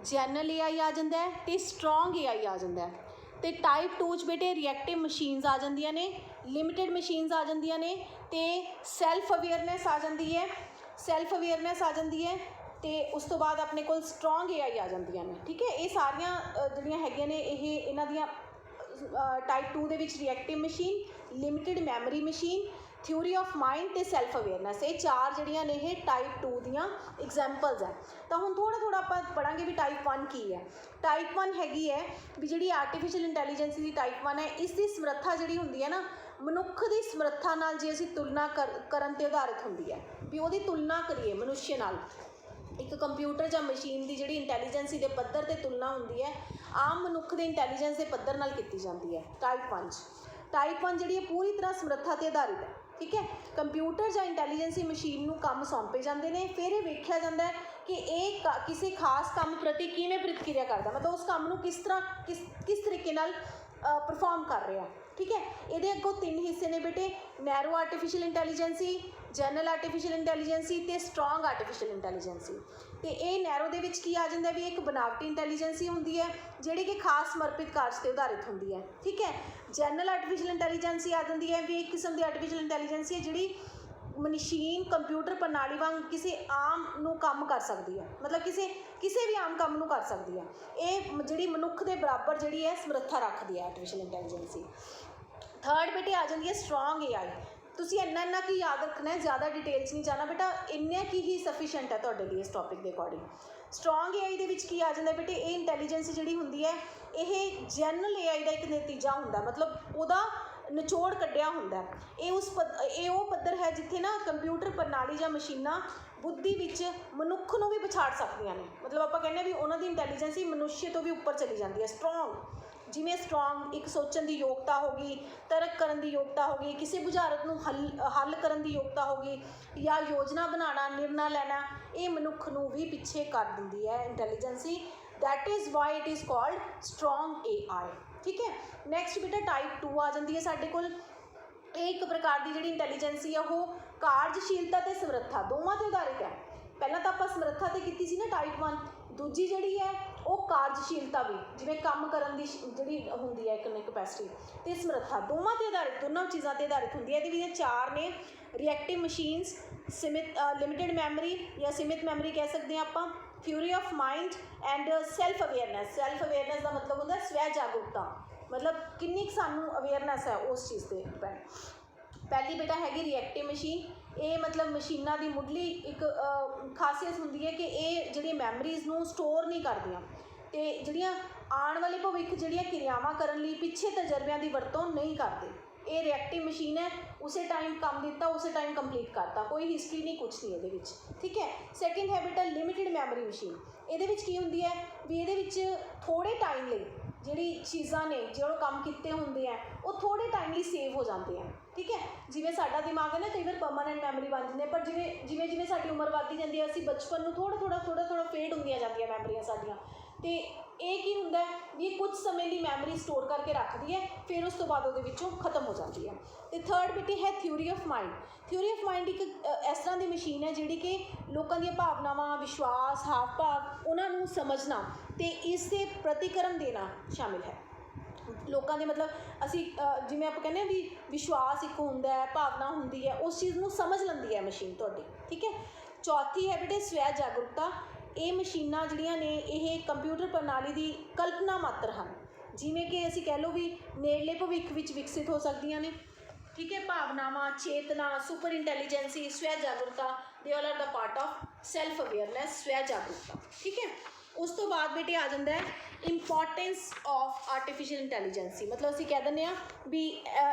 ਜਨਰਲ AI ਆ ਜਾਂਦਾ ਹੈ ਅਤੇ ਸਟਰੋਂਗ AI ਆ ਜਾਂਦਾ ਹੈ। ਅਤੇ ਟਾਈਪ 2 'ਚ ਬੇਟੇ ਰਿਐਕਟਿਵ ਮਸ਼ੀਨਸ ਆ ਜਾਂਦੀਆਂ ਨੇ, ਲਿਮਿਟਿਡ ਮਸ਼ੀਨਸ ਆ ਜਾਂਦੀਆਂ ਨੇ ਅਤੇ ਸੈਲਫ ਅਵੇਅਰਨੈਸ ਆ ਜਾਂਦੀ ਹੈ, ਅਤੇ ਉਸ ਤੋਂ ਬਾਅਦ ਆਪਣੇ ਕੋਲ ਸਟਰੋਂਗ AI ਆ ਜਾਂਦੀਆਂ ਨੇ। ਠੀਕ ਹੈ, ਇਹ ਸਾਰੀਆਂ ਜਿਹੜੀਆਂ ਹੈਗੀਆਂ ਨੇ ਇਹਨਾਂ ਦੀਆਂ ਟਾਈਪ 2 ਦੇ ਵਿੱਚ reactive machine, limited memory machine, theory of mind ਅਤੇ ਸੈਲਫ ਅਵੇਅਰਨੈਸ, ਇਹ 4 ਜਿਹੜੀਆਂ ਨੇ ਇਹ ਟਾਈਪ 2 ਦੀਆਂ ਐਗਜ਼ਾਮਪਲਸ ਹੈ। ਤਾਂ ਹੁਣ ਥੋੜ੍ਹਾ ਆਪਾਂ ਪੜ੍ਹਾਂਗੇ ਵੀ ਟਾਈਪ 1 ਕੀ ਹੈ। ਟਾਈਪ 1 ਹੈਗੀ ਹੈ ਵੀ ਜਿਹੜੀ ਆਰਟੀਫਿਸ਼ੀਅਲ ਇੰਟੈਲੀਜੈਂਸੀ ਦੀ ਟਾਈਪ 1 ਹੈ, ਇਸ ਦੀ ਸਮਰੱਥਾ ਜਿਹੜੀ ਹੁੰਦੀ ਹੈ ਨਾ, ਮਨੁੱਖ ਦੀ ਸਮਰੱਥਾ ਨਾਲ ਜੇ ਅਸੀਂ ਤੁਲਨਾ ਕਰਨ 'ਤੇ ਆਧਾਰਿਤ ਹੁੰਦੀ ਹੈ, ਵੀ ਉਹਦੀ ਤੁਲਨਾ ਕਰੀਏ ਮਨੁੱਖ ਨਾਲ। ਇੱਕ ਕੰਪਿਊਟਰ ਜਾਂ ਮਸ਼ੀਨ ਦੀ ਜਿਹੜੀ ਇੰਟੈਲੀਜੈਂਸੀ ਦੇ ਪੱਧਰ 'ਤੇ ਤੁਲਨਾ ਹੁੰਦੀ ਹੈ, ਆਮ ਮਨੁੱਖ ਦੇ ਇੰਟੈਲੀਜੈਂਸ ਦੇ ਪੱਧਰ ਨਾਲ ਕੀਤੀ ਜਾਂਦੀ ਹੈ ਟਾਈਪ 1 'ਚ। ਟਾਈਪ 1 ਜਿਹੜੀ ਹੈ ਪੂਰੀ ਤਰ੍ਹਾਂ ਸਮਰੱਥਾ 'ਤੇ ਆਧਾਰਿਤ ਹੈ। ਠੀਕ ਹੈ, ਕੰਪਿਊਟਰ ਜਾਂ ਇੰਟੈਲੀਜੈਂਸੀ ਮਸ਼ੀਨ ਨੂੰ ਕੰਮ ਸੌਂਪੇ ਜਾਂਦੇ ਨੇ, ਫਿਰ ਇਹ ਵੇਖਿਆ ਜਾਂਦਾ ਹੈ ਕਿ ਇਹ ਕਿਸੇ ਖਾਸ ਕੰਮ ਪ੍ਰਤੀ ਕਿਵੇਂ ਪ੍ਰਤੀਕਿਰਿਆ ਕਰਦਾ, ਮਤਲਬ ਉਸ ਕੰਮ ਨੂੰ ਕਿਸ ਤਰੀਕੇ ਨਾਲ ਪਰਫੋਰਮ ਕਰ ਰਿਹਾ। ਠੀਕ ਹੈ, ਇਹਦੇ ਅੱਗੋਂ 3 ਹਿੱਸੇ ਨੇ ਬੇਟੇ, narrow artificial intelligence, general artificial intelligence ਅਤੇ ਸਟਰੋਂਗ ਆਰਟੀਫਿਸ਼ੀਅਲ ਇੰਟੈਲੀਜੈਂਸੀ। ਅਤੇ ਇਹ ਨੈਰੋ ਦੇ ਵਿੱਚ ਕੀ ਆ ਜਾਂਦਾ ਵੀ ਇੱਕ ਬਨਾਵਟੀ ਇੰਟੈਲੀਜੈਂਸੀ ਹੁੰਦੀ ਹੈ ਜਿਹੜੀ ਕਿ ਖਾਸ ਸਮਰਪਿਤ ਕਾਰਜ 'ਤੇ ਆਧਾਰਿਤ ਹੁੰਦੀ ਹੈ। ਠੀਕ ਹੈ, ਜਨਰਲ ਆਰਟੀਫਿਸ਼ੀਅਲ ਇੰਟੈਲੀਜੈਂਸੀ ਆ ਜਾਂਦੀ ਹੈ ਵੀ ਇੱਕ ਕਿਸਮ ਦੀ ਆਰਟੀਫਿਸ਼ੀਅਲ ਇੰਟੈਲੀਜੈਂਸੀ ਹੈ ਜਿਹੜੀ ਮਸ਼ੀਨ ਕੰਪਿਊਟਰ ਪ੍ਰਣਾਲੀ ਵਾਂਗ ਕਿਸੇ ਆਮ ਨੂੰ ਕੰਮ ਕਰ ਸਕਦੀ ਹੈ, ਮਤਲਬ ਕਿਸੇ ਵੀ ਆਮ ਕੰਮ ਨੂੰ ਕਰ ਸਕਦੀ ਹੈ। ਇਹ ਜਿਹੜੀ ਮਨੁੱਖ ਦੇ ਬਰਾਬਰ ਜਿਹੜੀ ਹੈ ਸਮਰੱਥਾ ਰੱਖਦੀ ਹੈ ਆਰਟੀਫਿਸ਼ੀਅਲ ਇੰਟੈਲੀਜੈਂਸੀ। ਥਰਡ ਬੇਟੇ ਆ ਜਾਂਦੀ ਹੈ ਸਟਰੋਂਗ AI। ਤੁਸੀਂ ਇੰਨਾ ਕੀ ਯਾਦ ਰੱਖਣਾ ਹੈ, ਜ਼ਿਆਦਾ ਡਿਟੇਲ 'ਚ ਨਹੀਂ ਜਾਣਾ ਬੇਟਾ, ਇੰਨਾ ਕੀ ਹੀ ਸਫੀਸ਼ੀਐਂਟ ਹੈ ਤੁਹਾਡੇ ਲਈ ਇਸ ਟੌਪਿਕ ਦੇ ਅਕੋਰਡਿੰਗ। ਸਟਰੋਂਗ AI ਦੇ ਵਿੱਚ ਕੀ ਆ ਜਾਂਦਾ ਬੇਟੇ, ਇਹ ਇੰਟੈਲੀਜੈਂਸ ਜਿਹੜੀ ਹੁੰਦੀ ਹੈ ਇਹ ਜਨਰਲ AI ਦਾ ਇੱਕ ਨਤੀਜਾ ਹੁੰਦਾ, ਮਤਲਬ ਉਹਦਾ ਨਿਚੋੜ ਕੱਢਿਆ ਹੁੰਦਾ। ਇਹ ਉਹ ਪੱਧਰ ਹੈ ਜਿੱਥੇ ਨਾ ਕੰਪਿਊਟਰ ਪ੍ਰਣਾਲੀ ਜਾਂ ਮਸ਼ੀਨਾਂ ਬੁੱਧੀ ਵਿੱਚ ਮਨੁੱਖ ਨੂੰ ਵੀ ਪਛਾੜ ਸਕਦੀਆਂ ਨੇ, ਮਤਲਬ ਆਪਾਂ ਕਹਿੰਦੇ ਹਾਂ ਵੀ ਉਹਨਾਂ ਦੀ ਇੰਟੈਲੀਜੈਂਸੀ ਮਨੁੱਖ ਤੋਂ ਵੀ ਉੱਪਰ ਚਲੀ ਜਾਂਦੀ ਹੈ। ਸਟਰੋਂਗ ਜਿਵੇਂ ਸਟਰੋਂਗ ਇੱਕ ਸੋਚਣ ਦੀ ਯੋਗਤਾ ਹੋ ਗਈ, ਤਰਕ ਕਰਨ ਦੀ ਯੋਗਤਾ ਹੋ ਗਈ, ਕਿਸੇ ਬੁਝਾਰਤ ਨੂੰ ਹੱਲ ਕਰਨ ਦੀ ਯੋਗਤਾ ਹੋ ਗਈ, ਜਾਂ ਯੋਜਨਾ ਬਣਾਉਣਾ, ਨਿਰਣਾ ਲੈਣਾ, ਇਹ ਮਨੁੱਖ ਨੂੰ ਵੀ ਪਿੱਛੇ ਕਰ ਦਿੰਦੀ ਹੈ intelligence. That is why it is called strong AI। ਠੀਕ ਹੈ, ਨੈਕਸਟ ਬੇਟਾ ਟਾਈਪ 2 ਆ ਜਾਂਦੀ ਹੈ ਸਾਡੇ ਕੋਲ। ਇਹ ਇੱਕ ਪ੍ਰਕਾਰ ਦੀ ਜਿਹੜੀ ਇੰਟੈਲੀਜੈਂਸੀ ਆ ਉਹ ਕਾਰਜਸ਼ੀਲਤਾ ਅਤੇ ਸਮਰੱਥਾ ਦੋਵਾਂ 'ਤੇ ਆਧਾਰਿਤ ਹੈ। ਪਹਿਲਾਂ ਤਾਂ ਆਪਾਂ ਸਮਰੱਥਾ 'ਤੇ ਕੀਤੀ ਸੀ ਨਾ ਟਾਈਪ 1, ਦੂਜੀ ਜਿਹੜੀ ਹੈ ਉਹ ਕਾਰਜਸ਼ੀਲਤਾ ਵੀ, ਜਿਵੇਂ ਕੰਮ ਕਰਨ ਦੀ ਜਿਹੜੀ ਹੁੰਦੀ ਹੈ ਇੱਕ ਕਪੈਸਿਟੀ, ਅਤੇ ਸਮਰੱਥਾ ਦੋਵਾਂ 'ਤੇ ਆਧਾਰਿਤ, ਦੋਨੋਂ ਚੀਜ਼ਾਂ 'ਤੇ ਆਧਾਰਿਤ ਹੁੰਦੀ ਹੈ। ਇਹਦੇ ਵਿੱਚ 4 ਨੇ, ਰਿਐਕਟਿਵ ਮਸ਼ੀਨਸ, ਲਿਮਿਟਿਡ ਮੈਮਰੀ ਜਾਂ ਸੀਮਿਤ ਮੈਮਰੀ ਕਹਿ ਸਕਦੇ ਹਾਂ ਆਪਾਂ, theory of mind and self awareness. Self awareness ਦਾ ਮਤਲਬ ਹੁੰਦਾ ਸਵੈ ਜਾਗਰੂਕਤਾ, ਮਤਲਬ ਕਿੰਨੀ ਕੁ ਸਾਨੂੰ ਅਵੇਅਰਨੈਸ ਹੈ ਉਸ ਚੀਜ਼ 'ਤੇ ਡਿਪੈਂਡ। ਪਹਿਲੀ ਬੇਟਾ ਹੈਗੀ ਰਿਐਕਟਿਵ ਮਸ਼ੀਨ। ਇਹ ਮਤਲਬ ਮਸ਼ੀਨਾਂ ਦੀ ਮੁੱਢਲੀ ਇੱਕ ਖਾਸੀਅਤ ਹੁੰਦੀ ਹੈ ਕਿ ਇਹ ਜਿਹੜੀਆਂ ਮੈਮਰੀਜ਼ ਨੂੰ ਸਟੋਰ ਨਹੀਂ ਕਰਦੀਆਂ, ਅਤੇ ਜਿਹੜੀਆਂ ਆਉਣ ਵਾਲੇ ਭਵਿੱਖ ਜਿਹੜੀਆਂ ਕਿਰਿਆਵਾਂ ਕਰਨ ਲਈ ਪਿੱਛੇ ਤਜਰਬਿਆਂ ਦੀ ਵਰਤੋਂ ਨਹੀਂ ਕਰਦੇ। ਇਹ ਰਿਐਕਟਿਵ ਮਸ਼ੀਨ ਹੈ, ਉਸੇ ਟਾਈਮ ਕੰਮ ਦਿੱਤਾ ਉਸੇ ਟਾਈਮ ਕੰਪਲੀਟ ਕਰਤਾ, ਕੋਈ ਹਿਸਟਰੀ ਨਹੀਂ, ਕੁਛ ਨਹੀਂ ਇਹਦੇ ਵਿੱਚ। ਠੀਕ ਹੈ, ਸੈਕਿੰਡ ਹੈ ਬੇਟਾ ਲਿਮਿਟਿਡ ਮੈਮਰੀ ਮਸ਼ੀਨ। ਇਹਦੇ ਵਿੱਚ ਕੀ ਹੁੰਦੀ ਹੈ ਵੀ ਇਹਦੇ ਵਿੱਚ ਥੋੜ੍ਹੇ ਟਾਈਮ ਲਈ ਜਿਹੜੀ ਚੀਜ਼ਾਂ ਨੇ, ਜਿਹੜੇ ਕੰਮ ਕੀਤੇ ਹੁੰਦੇ ਆ ਉਹ ਥੋੜ੍ਹੇ ਟਾਈਮ ਲਈ ਸੇਵ ਹੋ ਜਾਂਦੇ ਆ। ਠੀਕ ਹੈ, ਜਿਵੇਂ ਸਾਡਾ ਦਿਮਾਗ ਹੈ ਨਾ, ਕਈ ਵਾਰ ਪਰਮਾਨੈਂਟ ਮੈਮਰੀ ਬਣ ਜਾਂਦੀ ਹੈ, ਪਰ ਜਿਵੇਂ ਸਾਡੀ ਉਮਰ ਵੱਧਦੀ ਜਾਂਦੀ ਹੈ, ਅਸੀਂ ਬਚਪਨ ਨੂੰ ਥੋੜ੍ਹਾ ਫੇਡ ਹੁੰਦੀਆਂ ਜਾਂਦੀਆਂ ਮੈਮਰੀਆਂ ਸਾਡੀਆਂ, ਅਤੇ ਇਹ ਕੀ ਹੁੰਦਾ ਵੀ ਇਹ ਕੁਝ ਸਮੇਂ ਲਈ ਮੈਮਰੀ ਸਟੋਰ ਕਰਕੇ ਰੱਖਦੀ ਹੈ, ਫਿਰ ਉਸ ਤੋਂ ਬਾਅਦ ਉਹਦੇ ਵਿੱਚੋਂ ਖਤਮ ਹੋ ਜਾਂਦੀ ਹੈ। ਅਤੇ ਥਰਡ ਬੇਟੇ ਹੈ theory of mind. Theory of mind ਇੱਕ ਇਸ ਤਰ੍ਹਾਂ ਦੀ ਮਸ਼ੀਨ ਹੈ ਜਿਹੜੀ ਕਿ ਲੋਕਾਂ ਦੀਆਂ ਭਾਵਨਾਵਾਂ, ਵਿਸ਼ਵਾਸ, ਹਾਵ ਭਾਵ ਉਹਨਾਂ ਨੂੰ ਸਮਝਣਾ ਅਤੇ ਇਸ 'ਤੇ ਪ੍ਰਤੀਕਰਮ ਦੇਣਾ ਸ਼ਾਮਿਲ ਹੈ। ਲੋਕਾਂ ਦੇ ਮਤਲਬ ਅਸੀਂ ਜਿਵੇਂ ਆਪਾਂ ਕਹਿੰਦੇ ਹਾਂ ਵੀ ਵਿਸ਼ਵਾਸ ਇੱਕ ਹੁੰਦਾ ਹੈ, ਭਾਵਨਾ ਹੁੰਦੀ ਹੈ, ਉਸ ਚੀਜ਼ ਨੂੰ ਸਮਝ ਲੈਂਦੀ ਹੈ ਮਸ਼ੀਨ ਤੁਹਾਡੀ, ਠੀਕ ਹੈ। ਚੌਥੀ ਹੈ ਬੇਟੇ ਸਵੈ ਜਾਗਰੂਕਤਾ। ਇਹ ਮਸ਼ੀਨਾਂ ਜਿਹੜੀਆਂ ਨੇ ਇਹ ਕੰਪਿਊਟਰ ਪ੍ਰਣਾਲੀ ਦੀ ਕਲਪਨਾ ਮਾਤਰ ਹਨ, ਜਿਵੇਂ ਕਿ ਅਸੀਂ ਕਹਿ ਲਓ ਵੀ ਨੇੜਲੇ ਭਵਿੱਖ ਵਿੱਚ ਵਿਕਸਿਤ ਹੋ ਸਕਦੀਆਂ ਨੇ, ਠੀਕ ਹੈ। ਭਾਵਨਾਵਾਂ, ਚੇਤਨਾ, ਸੁਪਰ ਇੰਟੈਲੀਜੈਂਸੀ, ਸਵੈ ਜਾਗਰੂਕਤਾ, ਦੇ all are the part of self awareness, ਸਵੈ ਜਾਗਰੂਕਤਾ, ਠੀਕ ਹੈ। ਉਸ ਤੋਂ ਬਾਅਦ ਬੇਟੇ ਆ ਜਾਂਦਾ ਹੈ ਇੰਪੋਰਟੈਂਸ ਆਫ ਆਰਟੀਫਿਸ਼ੀਅਲ ਇੰਟੈਲੀਜੈਂਸੀ। ਮਤਲਬ ਅਸੀਂ ਕਹਿ ਦਿੰਦੇ ਹਾਂ ਵੀ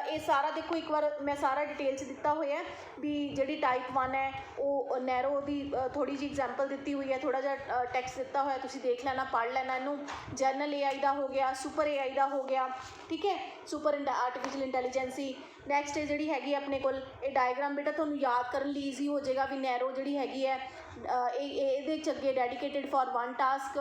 ਇਹ ਸਾਰਾ ਦੇਖੋ ਇੱਕ ਵਾਰ ਮੈਂ ਸਾਰਾ ਡਿਟੇਲ 'ਚ ਦਿੱਤਾ ਹੋਇਆ ਵੀ ਜਿਹੜੀ ਟਾਈਪ 1 ਹੈ ਉਹ ਨੈਰੋ ਦੀ ਥੋੜ੍ਹੀ ਜਿਹੀ ਐਗਜ਼ਾਮਪਲ ਦਿੱਤੀ ਹੋਈ ਹੈ, ਥੋੜ੍ਹਾ ਜਿਹਾ ਟੈਕਸਟ ਦਿੱਤਾ ਹੋਇਆ, ਤੁਸੀਂ ਦੇਖ ਲੈਣਾ, ਪੜ੍ਹ ਲੈਣਾ ਇਹਨੂੰ। ਜਨਰਲ AI ਦਾ ਹੋ ਗਿਆ, ਸੁਪਰ AI ਦਾ ਹੋ ਗਿਆ, ਠੀਕ ਹੈ, ਸੁਪਰ ਆਰਟੀਫਿਸ਼ੀਅਲ ਇੰਟੈਲੀਜੈਂਸੀ। ਨੈਕਸਟ ਜਿਹੜੀ ਹੈਗੀ ਆਪਣੇ ਕੋਲ ਇਹ ਡਾਇਗਰਾਮ ਬੇਟਾ ਤੁਹਾਨੂੰ ਯਾਦ ਕਰਨ ਲਈ ਈਜ਼ੀ ਹੋ ਜਾਏਗਾ ਵੀ ਨੈਰੋ ਜਿਹੜੀ ਹੈਗੀ ਹੈ ਇਹਦੇ 'ਚ ਅੱਗੇ dedicated for one task,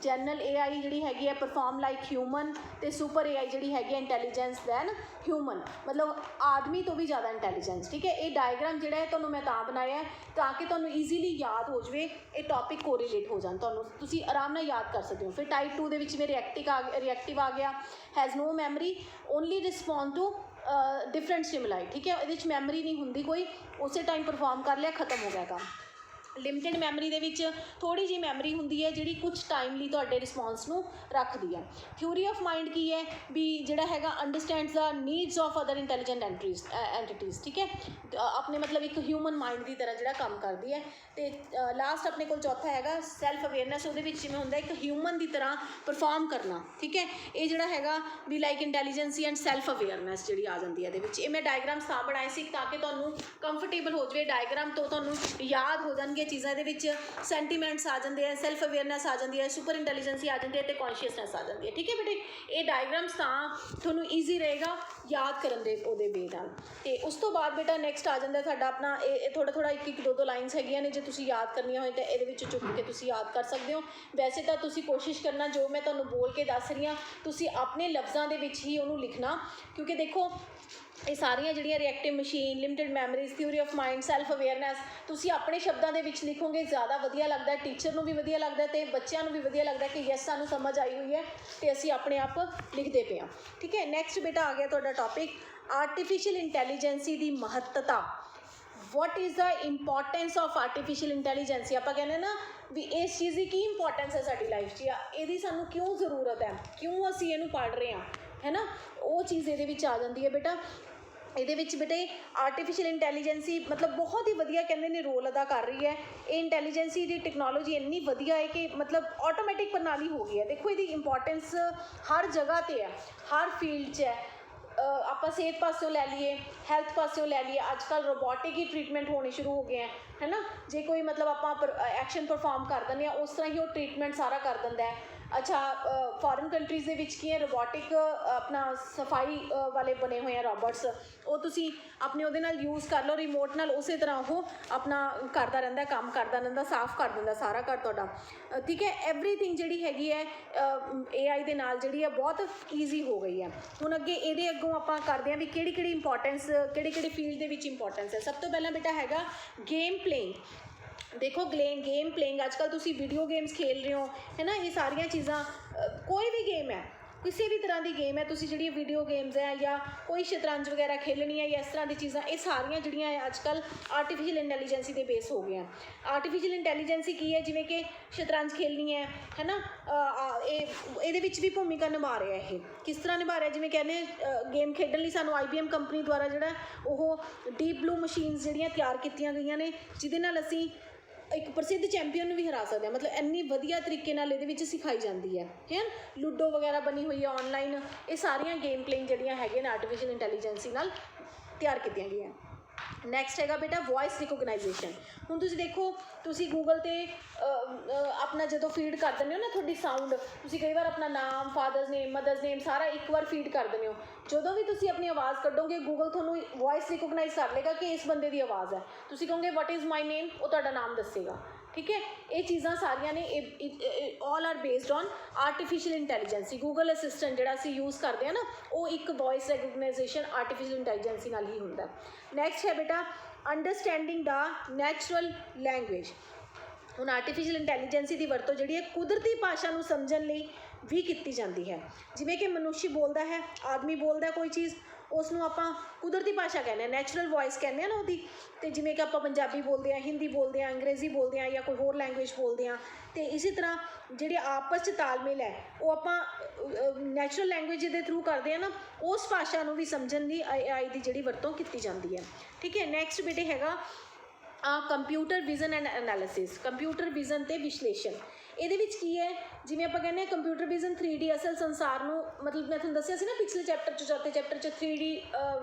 general AI ਜਿਹੜੀ ਹੈਗੀ ਹੈ ਪਰਫਾਰਮ ਲਾਈਕ ਹਿਊਮਨ, ਅਤੇ ਸੁਪਰ AI ਜਿਹੜੀ ਹੈਗੀ ਹੈ ਇੰਟੈਲੀਜੈਂਸ ਦੈਨ ਹਿਊਮਨ, ਮਤਲਬ ਆਦਮੀ ਤੋਂ ਵੀ ਜ਼ਿਆਦਾ ਇੰਟੈਲੀਜੈਂਸ, ਠੀਕ ਹੈ। ਇਹ ਡਾਇਗਰਾਮ ਜਿਹੜਾ ਹੈ ਤੁਹਾਨੂੰ ਮੈਂ ਤਾਂ ਬਣਾਇਆ ਤਾਂ ਕਿ ਤੁਹਾਨੂੰ ਈਜ਼ੀਲੀ ਯਾਦ ਹੋ ਜਾਵੇ, ਇਹ ਟੌਪਿਕ ਕੋਰੀਲੇਟ ਹੋ ਜਾਣ, ਤੁਹਾਨੂੰ ਤੁਸੀਂ ਆਰਾਮ ਨਾਲ ਯਾਦ ਕਰ ਸਕਦੇ ਹੋ। ਫਿਰ ਟਾਈਪ 2 ਦੇ ਵਿੱਚ ਮੇਰੇ ਰਿਐਕਟਿਵ ਆ ਗਿਆ, has no memory, only respond to different stimuli, ਠੀਕ ਹੈ। ਇਹਦੇ 'ਚ ਮੈਮਰੀ ਨਹੀਂ ਹੁੰਦੀ ਕੋਈ, ਉਸੇ ਟਾਈਮ ਪਰਫਾਰਮ ਕਰ ਲਿਆ, ਖਤਮ ਹੋ ਗਿਆ ਕੰਮ। ਲਿਮਿਟਿਡ ਮੈਮਰੀ ਦੇ ਵਿੱਚ ਥੋੜ੍ਹੀ ਜਿਹੀ ਮੈਮਰੀ ਹੁੰਦੀ ਹੈ ਜਿਹੜੀ ਕੁਛ ਟਾਈਮ ਲਈ ਤੁਹਾਡੇ ਰਿਸਪੌਂਸ ਨੂੰ ਰੱਖਦੀ ਹੈ। ਥਿਊਰੀ ਆਫ ਮਾਈਂਡ ਕੀ ਹੈ ਵੀ ਜਿਹੜਾ ਹੈਗਾ ਅੰਡਰਸਟੈਂਡਸ ਦਾ needs of other intelligent entities, ਠੀਕ ਹੈ, ਆਪਣੇ ਮਤਲਬ ਇੱਕ ਹਿਊਮਨ ਮਾਈਂਡ ਦੀ ਤਰ੍ਹਾਂ ਜਿਹੜਾ ਕੰਮ ਕਰਦੀ ਹੈ। ਅਤੇ ਲਾਸਟ ਆਪਣੇ ਕੋਲ ਚੌਥਾ ਹੈਗਾ ਸੈਲਫ ਅਵੇਅਰਨੈਸ। ਉਹਦੇ ਵਿੱਚ ਜਿਵੇਂ ਹੁੰਦਾ ਇੱਕ ਹਿਊਮਨ ਦੀ ਤਰ੍ਹਾਂ ਪਰਫਾਰਮ ਕਰਨਾ, ਠੀਕ ਹੈ। ਇਹ ਜਿਹੜਾ ਹੈਗਾ ਵੀ like intelligence and self awareness ਜਿਹੜੀ ਆ ਜਾਂਦੀ ਹੈ ਇਹਦੇ ਵਿੱਚ। ਇਹ ਮੈਂ ਡਾਇਗਰਾਮਸ ਤਾਂ ਬਣਾਏ ਸੀ ਤਾਂ ਕਿ ਤੁਹਾਨੂੰ ਕੰਫਰਟੇਬਲ ਹੋ ਜਾਵੇ, ਡਾਇਗਰਾਮ ਤੋਂ ਤੁਹਾਨੂੰ ਯਾਦ ਹੋ ਜਾਣਗੇ ਚੀਜ਼ਾਂ। ਇਹਦੇ ਵਿੱਚ ਸੈਂਟੀਮੈਂਟਸ ਆ ਜਾਂਦੇ ਆ, ਸੈਲਫ ਅਵੇਅਰਨੈਸ ਆ ਜਾਂਦੀ ਹੈ, ਸੁਪਰ ਇੰਟੈਲੀਜੈਂਸੀ ਆ ਜਾਂਦੀ ਹੈ, ਅਤੇ ਕੌਨਸ਼ੀਅਸਨੈਸ ਆ ਜਾਂਦੀ ਹੈ, ਠੀਕ ਹੈ ਬੇਟੇ। ਇਹ ਡਾਇਗਰਾਮਸ ਤਾਂ ਤੁਹਾਨੂੰ ਈਜ਼ੀ ਰਹੇਗਾ ਯਾਦ ਕਰਨ ਦੇ ਉਹਦੇ ਵੇ ਨਾਲ। ਅਤੇ ਉਸ ਤੋਂ ਬਾਅਦ ਬੇਟਾ ਨੈਕਸਟ ਆ ਜਾਂਦਾ ਤੁਹਾਡਾ ਆਪਣਾ ਇਹ ਥੋੜ੍ਹਾ ਇੱਕ ਦੋ ਲਾਈਨਸ ਹੈਗੀਆਂ ਨੇ, ਜੇ ਤੁਸੀਂ ਯਾਦ ਕਰਨੀਆਂ ਹੋਏ ਤਾਂ ਇਹਦੇ ਵਿੱਚ ਚੁੱਕ ਕੇ ਤੁਸੀਂ ਯਾਦ ਕਰ ਸਕਦੇ ਹੋ। ਵੈਸੇ ਤਾਂ ਤੁਸੀਂ ਕੋਸ਼ਿਸ਼ ਕਰਨਾ ਜੋ ਮੈਂ ਤੁਹਾਨੂੰ ਬੋਲ ਕੇ ਦੱਸ ਰਹੀ ਹਾਂ ਤੁਸੀਂ ਆਪਣੇ ਲਫ਼ਜ਼ਾਂ ਦੇ ਵਿੱਚ ਹੀ ਉਹਨੂੰ ਲਿਖਣਾ, ਕਿਉਂਕਿ ਦੇਖੋ ਇਹ ਸਾਰੀਆਂ ਜਿਹੜੀਆਂ reactive machine, limited memories, theory of mind, self awareness ਤੁਸੀਂ ਆਪਣੇ ਸ਼ਬਦਾਂ ਦੇ ਵਿੱਚ ਲਿਖੋਗੇ ਜ਼ਿਆਦਾ ਵਧੀਆ ਲੱਗਦਾ, ਟੀਚਰ ਨੂੰ ਵੀ ਵਧੀਆ ਲੱਗਦਾ ਅਤੇ ਬੱਚਿਆਂ ਨੂੰ ਵੀ ਵਧੀਆ ਲੱਗਦਾ ਕਿ ਯੈਸ ਸਾਨੂੰ ਸਮਝ ਆਈ ਹੋਈ ਹੈ ਅਤੇ ਅਸੀਂ ਆਪਣੇ ਆਪ ਲਿਖਦੇ ਪਏ ਹਾਂ, ਠੀਕ ਹੈ। ਨੈਕਸਟ ਬੇਟਾ ਆ ਗਿਆ ਤੁਹਾਡਾ ਟੌਪਿਕ ਆਰਟੀਫਿਸ਼ੀਅਲ ਇੰਟੈਲੀਜੈਂਸੀ ਦੀ ਮਹੱਤਤਾ। What is the importance of artificial intelligence. ਆਪਾਂ ਕਹਿੰਦੇ ਨਾ ਵੀ ਇਸ ਚੀਜ਼ ਦੀ ਕੀ ਇੰਪੋਰਟੈਂਸ ਹੈ ਸਾਡੀ ਲਾਈਫ 'ਚ, ਇਹਦੀ ਸਾਨੂੰ ਕਿਉਂ ਜ਼ਰੂਰਤ ਹੈ, ਕਿਉਂ ਅਸੀਂ ਇਹਨੂੰ ਪੜ੍ਹ ਰਹੇ ਹਾਂ, ਹੈ ਨਾ, ਉਹ ਚੀਜ਼ ਇਹਦੇ ਵਿੱਚ ਆ ਜਾਂਦੀ ਹੈ ਬੇਟਾ। ਇਹਦੇ ਵਿੱਚ ਬੇਟੇ ਆਰਟੀਫਿਸ਼ੀਅਲ ਇੰਟੈਲੀਜੈਂਸੀ ਮਤਲਬ ਬਹੁਤ ਹੀ ਵਧੀਆ ਕਹਿੰਦੇ ਨੇ ਰੋਲ ਅਦਾ ਕਰ ਰਹੀ ਹੈ। ਇਹ ਇੰਟੈਲੀਜੈਂਸੀ ਦੀ ਟੈਕਨੋਲੋਜੀ ਇੰਨੀ ਵਧੀਆ ਹੈ ਕਿ ਮਤਲਬ ਆਟੋਮੈਟਿਕ ਪ੍ਰਣਾਲੀ ਹੋ ਗਈ ਹੈ। ਦੇਖੋ ਇਹਦੀ ਇੰਪੋਰਟੈਂਸ ਹਰ ਜਗ੍ਹਾ 'ਤੇ ਹੈ, ਹਰ ਫੀਲਡ 'ਚ ਹੈ। ਆਪਾਂ ਸਿਹਤ ਪਾਸਿਓਂ ਲੈ ਲਈਏ, ਹੈਲਥ ਪਾਸਿਓਂ ਲੈ ਲਈਏ, ਅੱਜ ਕੱਲ੍ਹ ਰੋਬੋਟਿਕ ਹੀ ਟਰੀਟਮੈਂਟ ਹੋਣੇ ਸ਼ੁਰੂ ਹੋ ਗਏ ਹੈ ਨਾ। ਜੇ ਕੋਈ ਮਤਲਬ ਆਪਾਂ ਐਕਸ਼ਨ ਪਰਫਾਰਮ ਕਰ ਦਿੰਦੇ ਹਾਂ ਉਸ ਤਰ੍ਹਾਂ ਹੀ ਉਹ ਟਰੀਟਮੈਂਟ ਸਾਰਾ ਕਰ ਦਿੰਦਾ ਹੈ। ਅੱਛਾ, ਫੋਰਨ ਕੰਟਰੀਜ਼ ਦੇ ਵਿੱਚ ਕੀ ਹੈ ਰੋਬੋਟਿਕ ਆਪਣਾ ਸਫਾਈ ਵਾਲੇ ਬਣੇ ਹੋਏ ਆ ਰੋਬੋਟਸ, ਉਹ ਤੁਸੀਂ ਆਪਣੇ ਉਹਦੇ ਨਾਲ ਯੂਜ਼ ਕਰ ਲਓ ਰਿਮੋਟ ਨਾਲ, ਉਸੇ ਤਰ੍ਹਾਂ ਉਹ ਆਪਣਾ ਕਰਦਾ ਰਹਿੰਦਾ, ਕੰਮ ਕਰਦਾ ਰਹਿੰਦਾ, ਸਾਫ਼ ਕਰ ਦਿੰਦਾ ਸਾਰਾ ਘਰ ਤੁਹਾਡਾ, ਠੀਕ ਹੈ। ਐਵਰੀਥਿੰਗ ਜਿਹੜੀ ਹੈਗੀ ਹੈ AI ਦੇ ਨਾਲ ਜਿਹੜੀ ਹੈ ਬਹੁਤ ਈਜ਼ੀ ਹੋ ਗਈ ਹੈ। ਹੁਣ ਅੱਗੇ ਇਹਦੇ ਅੱਗੋਂ ਆਪਾਂ ਕਰਦੇ ਹਾਂ ਵੀ ਕਿਹੜੀ ਇੰਪੋਰਟੈਂਸ, ਕਿਹੜੀ ਫੀਲਡ ਦੇ ਵਿੱਚ ਇੰਪੋਰਟੈਂਸ ਹੈ। ਸਭ ਤੋਂ ਪਹਿਲਾਂ ਬੇਟਾ ਹੈਗਾ ਗੇਮ ਪਲੇਇੰਗ। ਦੇਖੋ ਗੇਮ ਪਲੇਇੰਗ ਅੱਜ ਕੱਲ੍ਹ ਤੁਸੀਂ ਵੀਡੀਓ ਗੇਮਸ ਖੇਲ ਰਹੇ ਹੋ ਹੈ ਨਾ, ਇਹ ਸਾਰੀਆਂ ਚੀਜ਼ਾਂ ਕੋਈ ਵੀ ਗੇਮ ਹੈ, ਕਿਸੇ ਵੀ ਤਰ੍ਹਾਂ ਦੀ ਗੇਮ ਹੈ, ਤੁਸੀਂ ਜਿਹੜੀ ਵੀਡੀਓ ਗੇਮਸ ਹੈ ਜਾਂ ਕੋਈ ਸ਼ਤਰੰਜ ਵਗੈਰਾ ਖੇਲਣੀ ਹੈ ਜਾਂ ਇਸ ਤਰ੍ਹਾਂ ਦੀ ਚੀਜ਼ਾਂ, ਇਹ ਸਾਰੀਆਂ ਜਿਹੜੀਆਂ ਹੈ ਅੱਜ ਕੱਲ੍ਹ ਆਰਟੀਫਿਸ਼ੀਅਲ ਇੰਟੈਲੀਜੈਂਸੀ ਦੇ ਬੇਸ ਹੋ ਗਈਆਂ। ਆਰਟੀਫਿਸ਼ੀਅਲ ਇੰਟੈਲੀਜੈਂਸੀ ਕੀ ਹੈ, ਜਿਵੇਂ ਕਿ ਸ਼ਤਰੰਜ ਖੇਲਣੀ ਹੈ ਨਾ, ਇਹਦੇ ਵਿੱਚ ਵੀ ਭੂਮਿਕਾ ਨਿਭਾ ਰਿਹਾ। ਇਹ ਕਿਸ ਤਰ੍ਹਾਂ ਨਿਭਾ ਰਿਹਾ, ਜਿਵੇਂ ਕਹਿੰਦੇ ਗੇਮ ਖੇਡਣ ਲਈ ਸਾਨੂੰ IBM ਕੰਪਨੀ ਦੁਆਰਾ ਜਿਹੜਾ ਉਹ ਡੀਪ ਬਲੂ ਮਸ਼ੀਨਸ ਜਿਹੜੀਆਂ ਤਿਆਰ ਕੀਤੀਆਂ ਗਈਆਂ ਨੇ, ਜਿਹਦੇ ਨਾਲ ਅਸੀਂ ਇੱਕ ਪ੍ਰਸਿੱਧ ਚੈਂਪੀਅਨ ਨੂੰ ਵੀ ਹਰਾ ਸਕਦੇ ਹਾਂ। ਮਤਲਬ ਇੰਨੀ ਵਧੀਆ ਤਰੀਕੇ ਨਾਲ ਇਹਦੇ ਵਿੱਚ ਸਿਖਾਈ ਜਾਂਦੀ ਹੈ ਲੂਡੋ ਵਗੈਰਾ ਬਣੀ ਹੋਈ ਹੈ ਔਨਲਾਈਨ, ਇਹ ਸਾਰੀਆਂ ਗੇਮ ਪਲੇਇੰਗ ਜਿਹੜੀਆਂ ਹੈਗੀਆਂ ਨੇ ਆਰਟੀਫਿਸ਼ੀਅਲ ਇੰਟੈਲੀਜੈਂਸੀ ਨਾਲ ਤਿਆਰ ਕੀਤੀਆਂ ਗਈਆਂ। ਨੈਕਸਟ ਹੈਗਾ ਬੇਟਾ ਵੋਇਸ ਰਿਕੋਗਨਾਈਜੇਸ਼ਨ। ਹੁਣ ਤੁਸੀਂ ਦੇਖੋ ਤੁਸੀਂ ਗੂਗਲ 'ਤੇ ਆਪਣਾ ਜਦੋਂ ਫੀਡ ਕਰ ਦਿੰਦੇ ਹੋ ਨਾ ਤੁਹਾਡੀ ਸਾਊਂਡ, ਤੁਸੀਂ ਕਈ ਵਾਰ ਆਪਣਾ ਨਾਮ, ਫਾਦਰਸ ਨੇਮ, ਮਦਰਸ ਨੇਮ ਸਾਰਾ ਇੱਕ ਵਾਰ ਫੀਡ ਕਰ ਦਿੰਦੇ ਹੋ। ਜਦੋਂ ਵੀ ਤੁਸੀਂ ਆਪਣੀ ਆਵਾਜ਼ ਕੱਢੋਗੇ ਗੂਗਲ ਤੁਹਾਨੂੰ ਵੋਇਸ ਰਿਕੋਗਨਾਈਜ਼ ਕਰ ਲਏਗਾ ਕਿ ਇਸ ਬੰਦੇ ਦੀ ਆਵਾਜ਼ ਹੈ। ਤੁਸੀਂ ਕਹੋਗੇ ਵਾਟ ਇਜ਼ ਮਾਈ ਨੇਮ, ਉਹ ਤੁਹਾਡਾ ਨਾਮ ਦੱਸੇਗਾ, ਠੀਕ ਹੈ। ਇਹ ਚੀਜ਼ਾਂ ਸਾਰੀਆਂ ਨੇ all are based on artificial intelligence. Google assistant ਜਿਹੜਾ ਅਸੀਂ ਯੂਜ਼ ਕਰਦੇ ਹਾਂ ਨਾ, ਉਹ ਇੱਕ ਵੋਇਸ ਰਿਕੋਗਨਾਈਜੇਸ਼ਨ ਆਰਟੀਫਿਸ਼ੀਅਲ ਇੰਟੈਲੀਜੈਂਸੀ ਨਾਲ ਹੀ ਹੁੰਦਾ। ਨੈਕਸਟ ਹੈ ਬੇਟਾ ਅੰਡਰਸਟੈਂਡਿੰਗ ਦਾ ਨੈਚੁਰਲ ਲੈਂਗੁਏਜ। ਹੁਣ ਆਰਟੀਫਿਸ਼ੀਅਲ ਇੰਟੈਲੀਜੈਂਸੀ ਦੀ ਵਰਤੋਂ ਜਿਹੜੀ ਹੈ ਕੁਦਰਤੀ ਭਾਸ਼ਾ ਨੂੰ ਸਮਝਣ ਲਈ ਵੀ ਕੀਤੀ ਜਾਂਦੀ ਹੈ। ਜਿਵੇਂ ਕਿ ਮਨੁੱਖ ਬੋਲਦਾ ਹੈ, ਆਦਮੀ ਬੋਲਦਾ ਕੋਈ ਚੀਜ਼, ਉਸ ਨੂੰ ਆਪਾਂ ਕੁਦਰਤੀ ਭਾਸ਼ਾ ਕਹਿੰਦੇ ਹਾਂ, ਨੈਚੁਰਲ ਵੋਇਸ ਕਹਿੰਦੇ ਹਾਂ ਨਾ ਉਹਦੀ। ਅਤੇ ਜਿਵੇਂ ਕਿ ਆਪਾਂ ਪੰਜਾਬੀ ਬੋਲਦੇ ਹਾਂ, ਹਿੰਦੀ ਬੋਲਦੇ ਹਾਂ, ਅੰਗਰੇਜ਼ੀ ਬੋਲਦੇ ਹਾਂ, ਜਾਂ ਕੋਈ ਹੋਰ ਲੈਂਗੁਏਜ ਬੋਲਦੇ ਹਾਂ। ਅਤੇ ਇਸੇ ਤਰ੍ਹਾਂ ਜਿਹੜੇ ਆਪਸ 'ਚ ਤਾਲਮੇਲ ਹੈ ਉਹ ਆਪਾਂ ਨੈਚੁਰਲ ਲੈਂਗੁਏਜ ਦੇ ਥਰੂ ਕਰਦੇ ਹਾਂ ਨਾ, ਉਸ ਭਾਸ਼ਾ ਨੂੰ ਵੀ ਸਮਝਣ ਲਈ AI ਦੀ ਜਿਹੜੀ ਵਰਤੋਂ ਕੀਤੀ ਜਾਂਦੀ ਹੈ। ਠੀਕ ਹੈ, ਨੈਕਸਟ ਬੇਟੇ ਹੈਗਾ computer vision and analysis, computer vision ਅਤੇ ਵਿਸ਼ਲੇਸ਼ਣ। ਇਹਦੇ ਵਿੱਚ ਕੀ ਹੈ, ਜਿਵੇਂ ਆਪਾਂ ਕਹਿੰਦੇ ਹਾਂ ਕੰਪਿਊਟਰ ਵਿਜ਼ਨ 3D ਅਸਲ ਸੰਸਾਰ ਨੂੰ, ਮਤਲਬ ਮੈਂ ਤੁਹਾਨੂੰ ਦੱਸਿਆ ਸੀ ਨਾ ਪਿਛਲੇ ਚੈਪਟਰ 'ਚ, ਚੌਥੇ ਚੈਪਟਰ 'ਚ 3D